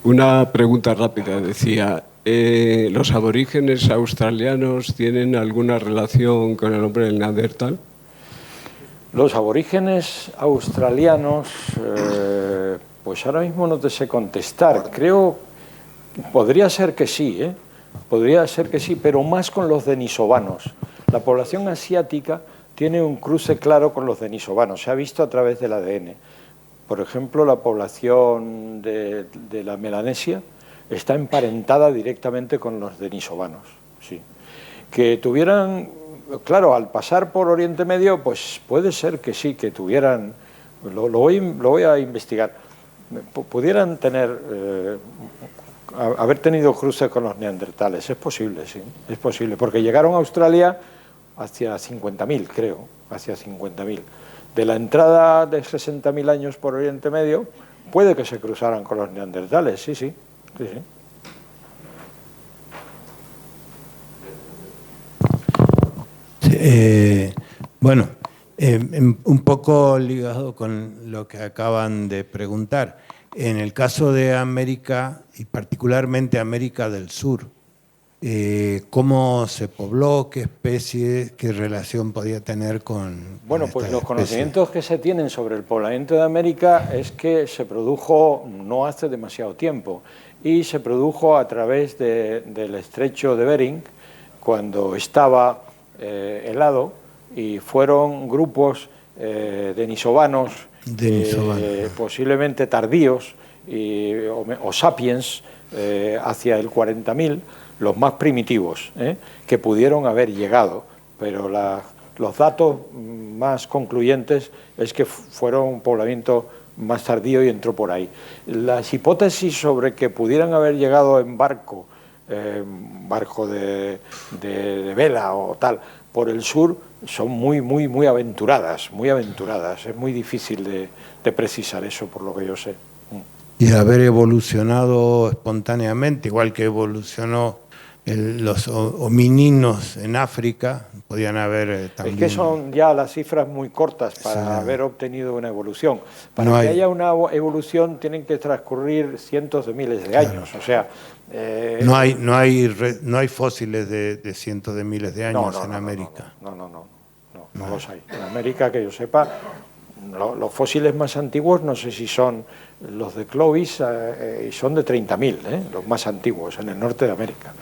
Una pregunta rápida, decía, ¿los aborígenes australianos tienen alguna relación con el hombre del Neandertal? Los aborígenes australianos, pues ahora mismo no te sé contestar. Creo, podría ser que sí, podría ser que sí, pero más con los denisovanos. La población asiática tiene un cruce claro con los denisovanos, se ha visto a través del ADN. Por ejemplo, la población de la Melanesia está emparentada directamente con los denisovanos. Sí. Que tuvieran, claro, al pasar por Oriente Medio, pues puede ser que sí, que tuvieran, lo voy a investigar, pudieran tener... haber tenido cruces con los neandertales, es posible, sí, es posible, porque llegaron a Australia hacia 50.000, creo, hacia 50.000. De la entrada de 60.000 años por Oriente Medio, puede que se cruzaran con los neandertales, sí. Bueno, un poco ligado con lo que acaban de preguntar. En el caso de América, y particularmente América del Sur, ¿cómo se pobló? ¿Qué especie? ¿Qué relación podía tener con Bueno, pues los conocimientos que se tienen sobre el poblamiento de América es que se produjo no hace demasiado tiempo, y se produjo a través del estrecho de Bering, cuando estaba helado, y fueron grupos denisovanos, posiblemente tardíos, o sapiens, hacia el 40.000, los más primitivos, que pudieron haber llegado, pero los datos más concluyentes es que fueron un poblamiento más tardío y entró por ahí. Las hipótesis sobre que pudieran haber llegado en barco de vela o tal, por el sur, son muy aventuradas, muy aventuradas. Es muy difícil de precisar eso, por lo que yo sé. Y haber evolucionado espontáneamente, igual que evolucionó los homininos en África, podían haber también... Es que son ya las cifras muy cortas para haber obtenido una evolución. Para que haya una evolución tienen que transcurrir cientos de miles de años. O sea, no hay fósiles de cientos de miles de años en América. No los hay. En América, que yo sepa, los fósiles más antiguos, no sé si son los de Clovis, y son de 30.000, los más antiguos, en el norte de América.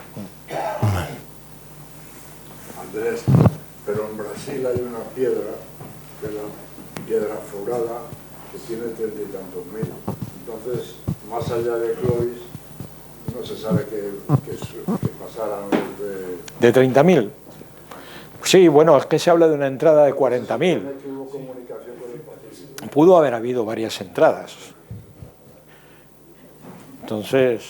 Andrés, pero en Brasil hay una piedra, que es la piedra forada, que tiene 30 y tantos mil. Entonces, más allá de Clovis, no se sabe que pasaran ¿De 30.000? Sí, bueno, es que se habla de una entrada de 40.000. Pudo haber habido varias entradas. Entonces,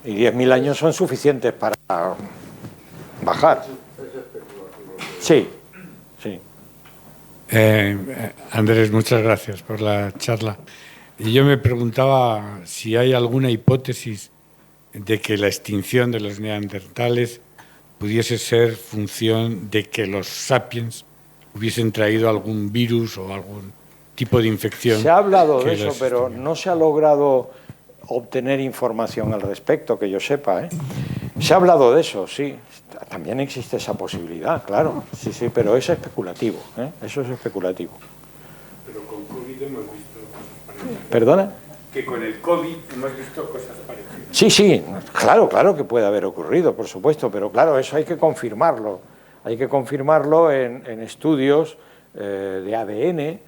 y 10.000 años son suficientes para bajar. Sí. Andrés, muchas gracias por la charla. Y yo me preguntaba si hay alguna hipótesis de que la extinción de los neandertales pudiese ser función de que los sapiens hubiesen traído algún virus o algún tipo de infección. Se ha hablado de eso, pero no se ha logrado obtener información al respecto, que yo sepa, Se ha hablado de eso, sí. También existe esa posibilidad, claro. Sí, pero es especulativo, Eso es especulativo. Pero con COVID hemos visto cosas parecidas. ¿Perdona? Que con el COVID hemos visto cosas parecidas. Sí, claro que puede haber ocurrido, por supuesto, pero claro, eso hay que confirmarlo. Hay que confirmarlo en estudios de ADN.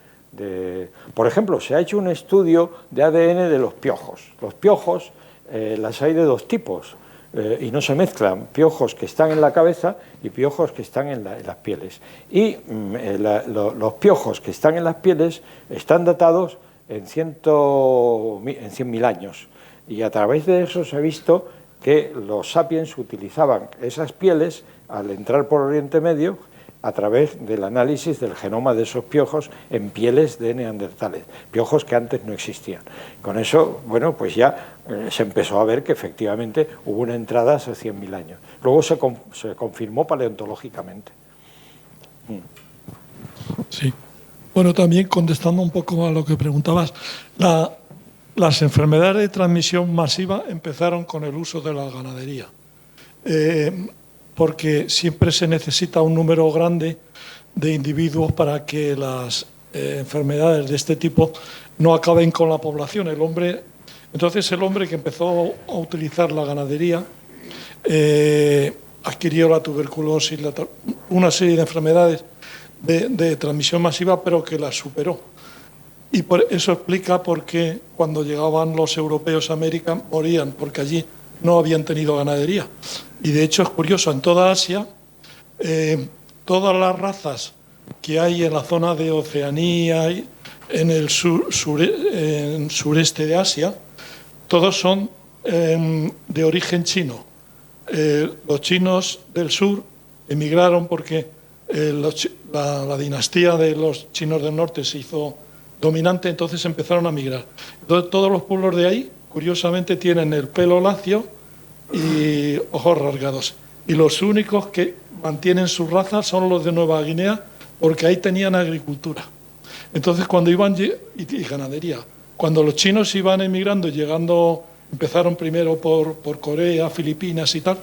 Por ejemplo, se ha hecho un estudio de ADN de los piojos. Los piojos las hay de dos tipos y no se mezclan, piojos que están en la cabeza y piojos que están en las pieles. Y los piojos que están en las pieles están datados en 100.000 años. Y a través de eso se ha visto que los sapiens utilizaban esas pieles al entrar por Oriente Medio a través del análisis del genoma de esos piojos en pieles de neandertales, piojos que antes no existían. Con eso, bueno, pues ya se empezó a ver que efectivamente hubo una entrada hace 100.000 años. Luego se confirmó paleontológicamente. Sí. Bueno, también contestando un poco a lo que preguntabas, las enfermedades de transmisión masiva empezaron con el uso de la ganadería. Porque siempre se necesita un número grande de individuos para que las enfermedades de este tipo no acaben con la población. Entonces el hombre que empezó a utilizar la ganadería adquirió la tuberculosis, una serie de enfermedades de transmisión masiva, pero que las superó. Y eso explica por qué cuando llegaban los europeos a América morían, porque allí no habían tenido ganadería. Y de hecho es curioso, en toda Asia, todas las razas que hay en la zona de Oceanía y en el sureste de Asia, todos son de origen chino. Los chinos del sur emigraron porque la dinastía de los chinos del norte se hizo dominante, entonces empezaron a migrar. Entonces, todos los pueblos de ahí, curiosamente, tienen el pelo lacio y ojos rasgados. Y los únicos que mantienen su raza son los de Nueva Guinea, porque ahí tenían agricultura. Entonces, cuando iban, y ganadería, cuando los chinos iban emigrando, empezaron primero por Corea, Filipinas y tal,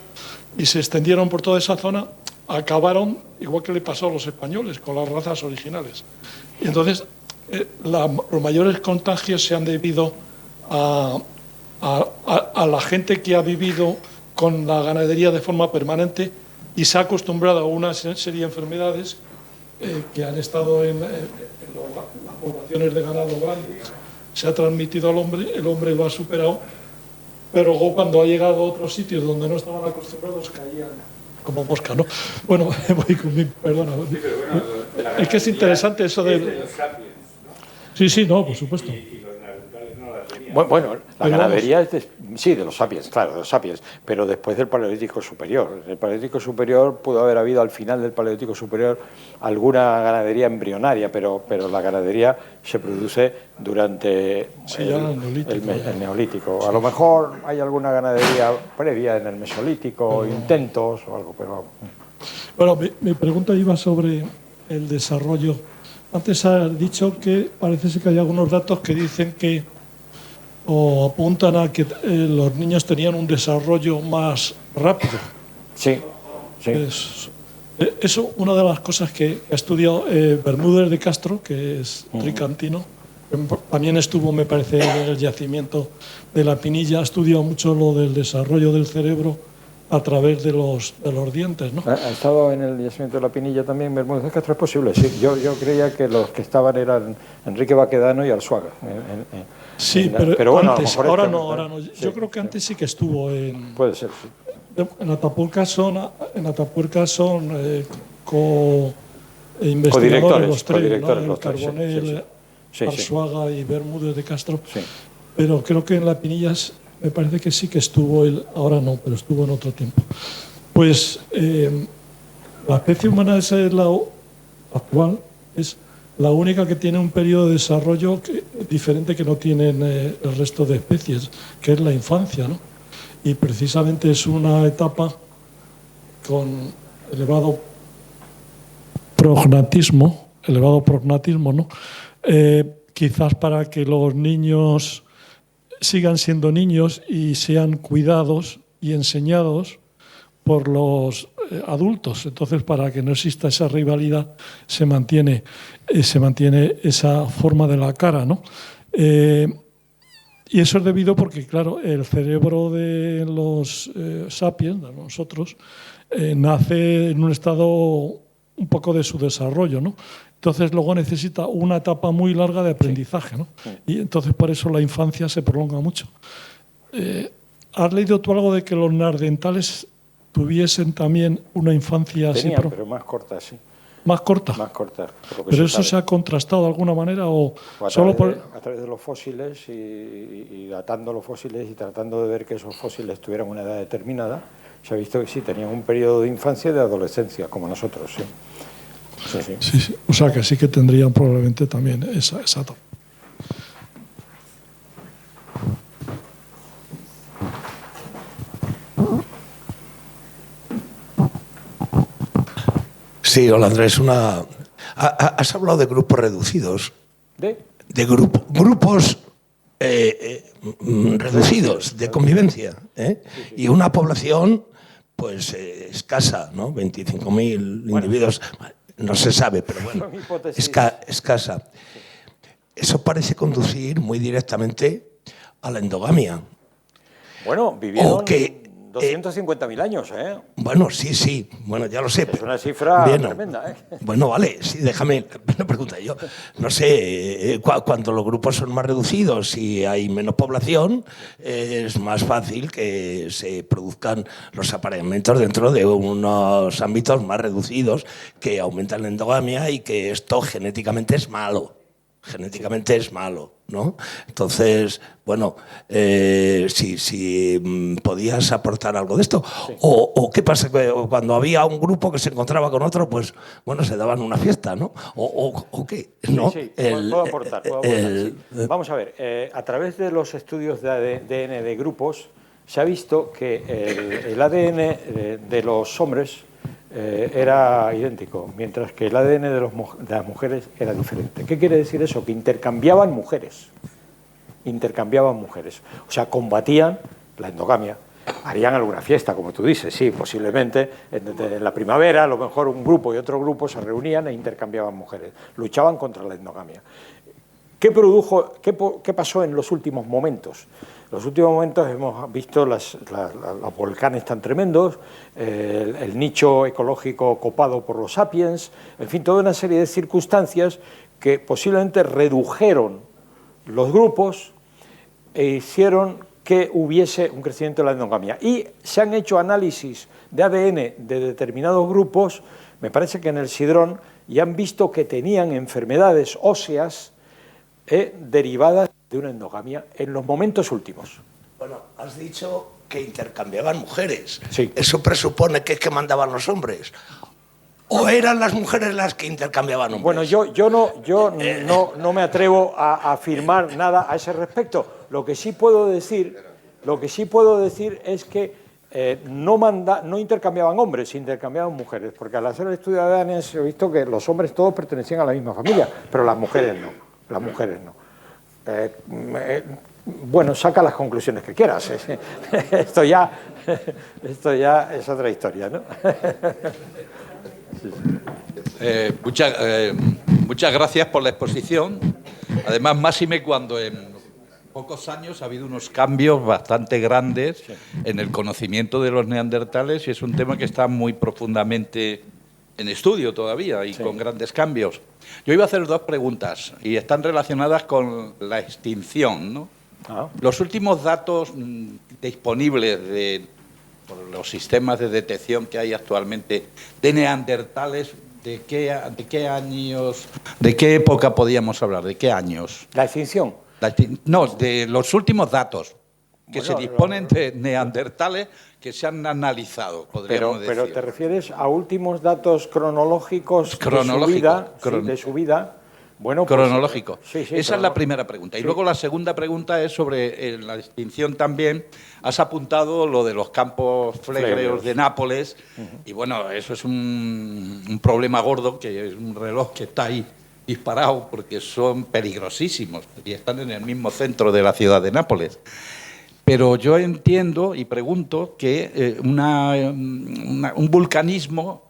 y se extendieron por toda esa zona, acabaron, igual que le pasó a los españoles, con las razas originales. Y entonces, los mayores contagios se han debido a la gente que ha vivido con la ganadería de forma permanente y se ha acostumbrado a una serie de enfermedades que han estado en las poblaciones de ganado grande. Se ha transmitido al hombre, el hombre lo ha superado, pero luego cuando ha llegado a otros sitios donde no estaban acostumbrados caían como mosca, ¿no? Bueno, voy con mi... Perdona. Es que es interesante eso de... Sí, no, por supuesto. Bueno, la ganadería es de los sapiens, claro, de los sapiens, pero después del Paleolítico Superior. En el Paleolítico Superior pudo haber habido al final del Paleolítico Superior alguna ganadería embrionaria, pero la ganadería se produce durante el Neolítico. A lo mejor hay alguna ganadería previa en el Mesolítico, intentos o algo, pero... Bueno, mi pregunta iba sobre el desarrollo. Antes has dicho que parece ser que hay algunos datos que dicen que o apuntan a que los niños tenían un desarrollo más rápido. Sí. Eso, una de las cosas que ha estudiado Bermúdez de Castro, que es tricantino, también estuvo, me parece, en el yacimiento de La Pinilla, ha estudiado mucho lo del desarrollo del cerebro a través de los dientes, ¿no? ¿Ha estado en el yacimiento de La Pinilla también Bermúdez de Castro? Es posible, sí. Yo creía que los que estaban eran Enrique Baquedano y Arzuaga. Sí, pero bueno, antes, ahora no. Sí, yo creo que antes sí que estuvo en... Puede ser, sí. En Atapuerca son co-investigadores los tres, ¿no? El Carbonell, Arzuaga y Bermúdez de Castro. Sí. Pero creo que en La Pinillas me parece que sí que estuvo él, ahora no, pero estuvo en otro tiempo. Pues la especie humana es la actual, es la única que tiene un periodo de desarrollo diferente que no tienen el resto de especies, que es la infancia, ¿no? Y precisamente es una etapa con elevado prognatismo, ¿no? Quizás para que los niños sigan siendo niños y sean cuidados y enseñados por los adultos. Entonces, para que no exista esa rivalidad, se mantiene esa forma de la cara, ¿no? Y eso es debido porque, claro, el cerebro de los sapiens, de nosotros, nace en un estado un poco de su desarrollo, ¿no? Entonces luego necesita una etapa muy larga de aprendizaje, ¿no? Y entonces por eso la infancia se prolonga mucho. ¿Has leído tú algo de que los neandertales tuviesen también una infancia así? Pero más corta, sí. ¿Más corta? Más corta. ¿Pero eso se ha contrastado de alguna manera o a solo través de los fósiles y datando los fósiles y tratando de ver que esos fósiles tuvieran una edad determinada, se ha visto que sí, tenían un periodo de infancia y de adolescencia, como nosotros, sí. Sí. O sea que sí que tendrían probablemente también esa etapa. Sí, hola Andrés, has hablado de grupos reducidos. ¿De grupos reducidos de convivencia, ¿eh? Sí. Y una población pues escasa, ¿no? 25.000 individuos. No se sabe, pero bueno, escasa. Eso parece conducir muy directamente a la endogamia. Bueno, vivieron 250.000 años, ¿eh? Bueno, sí, bueno, ya lo sé. Es una cifra tremenda, ¿eh? Bueno, vale, sí, déjame una pregunta. Yo no sé, cuando los grupos son más reducidos y hay menos población, es más fácil que se produzcan los apareamientos dentro de unos ámbitos más reducidos que aumentan la endogamia y que esto genéticamente es malo. ¿No? Entonces, bueno, si podías aportar algo de esto. Sí. O qué pasa cuando había un grupo que se encontraba con otro, pues, bueno, se daban una fiesta, ¿no? O qué, ¿no? Sí, puedo aportar. Sí. Vamos a ver, a través de los estudios de ADN de grupos, se ha visto que el ADN de los hombres era idéntico, mientras que el ADN de las mujeres era diferente. ¿Qué quiere decir eso? Que intercambiaban mujeres. O sea, combatían la endogamia. Harían alguna fiesta, como tú dices, sí, posiblemente en la primavera, a lo mejor un grupo y otro grupo se reunían e intercambiaban mujeres. Luchaban contra la endogamia. ¿Qué pasó en los últimos momentos? En los últimos momentos hemos visto los volcanes tan tremendos, el nicho ecológico copado por los sapiens, en fin, toda una serie de circunstancias que posiblemente redujeron los grupos e hicieron que hubiese un crecimiento de la endogamia. Y se han hecho análisis de ADN de determinados grupos, me parece que en el Sidrón, y han visto que tenían enfermedades óseas derivadas de una endogamia en los momentos últimos. Bueno, has dicho que intercambiaban mujeres. Sí. Eso presupone que es que mandaban los hombres. ¿O eran las mujeres las que intercambiaban hombres? Bueno, yo no me atrevo a afirmar nada a ese respecto. Lo que sí puedo decir es que no intercambiaban hombres, intercambiaban mujeres, porque al hacer el estudio de ADN se ha visto que los hombres todos pertenecían a la misma familia, pero las mujeres no. Las mujeres no. Bueno, saca las conclusiones que quieras. Esto ya es otra historia, ¿no? Muchas gracias por la exposición. Además, máxime cuando en pocos años ha habido unos cambios bastante grandes en el conocimiento de los neandertales y es un tema que está muy profundamente en estudio todavía y con grandes cambios. Yo iba a hacer dos preguntas y están relacionadas con la extinción, ¿no? Los últimos datos disponibles por los sistemas de detección que hay actualmente de neandertales, ¿de qué años, de qué época podíamos hablar? ¿De qué años? ¿La extinción? No, de los últimos datos que se disponen de neandertales que se han analizado, podríamos decir. Pero ¿te refieres a últimos datos cronológicos de su vida? Bueno, pues, cronológico. Sí, esa es la primera pregunta. Y luego la segunda pregunta es sobre la extinción también. Has apuntado lo de los campos flegreos de Nápoles. Y bueno, eso es un problema gordo, que es un reloj que está ahí disparado porque son peligrosísimos y están en el mismo centro de la ciudad de Nápoles. Pero yo entiendo y pregunto que un vulcanismo,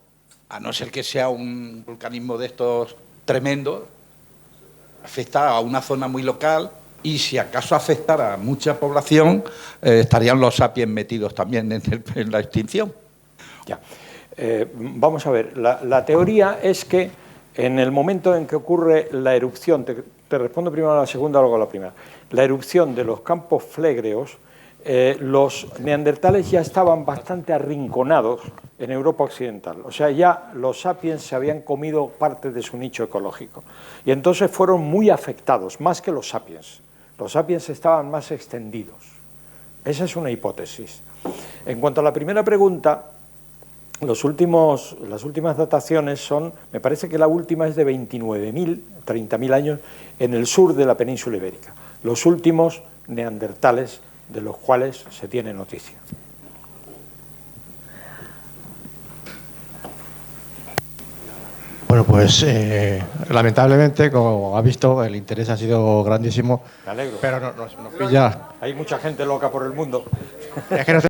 a no ser que sea un vulcanismo de estos tremendos, afecta a una zona muy local y si acaso afectara a mucha población, estarían los sapiens metidos también en la extinción. Ya. Vamos a ver, la teoría es que en el momento en que ocurre la erupción, te respondo primero a la segunda, luego a la primera, la erupción de los campos flegreos, los neandertales ya estaban bastante arrinconados en Europa occidental. O sea, ya los sapiens se habían comido parte de su nicho ecológico. Y entonces fueron muy afectados, más que los sapiens. Los sapiens estaban más extendidos. Esa es una hipótesis. En cuanto a la primera pregunta, las últimas dataciones son, me parece que la última es de 29.000, 30.000 años, en el sur de la península ibérica. Los últimos neandertales de los cuales se tiene noticia. Bueno, pues lamentablemente, como ha visto, el interés ha sido grandísimo. Me alegro. Pero nos pilla. Hay mucha gente loca por el mundo. Es que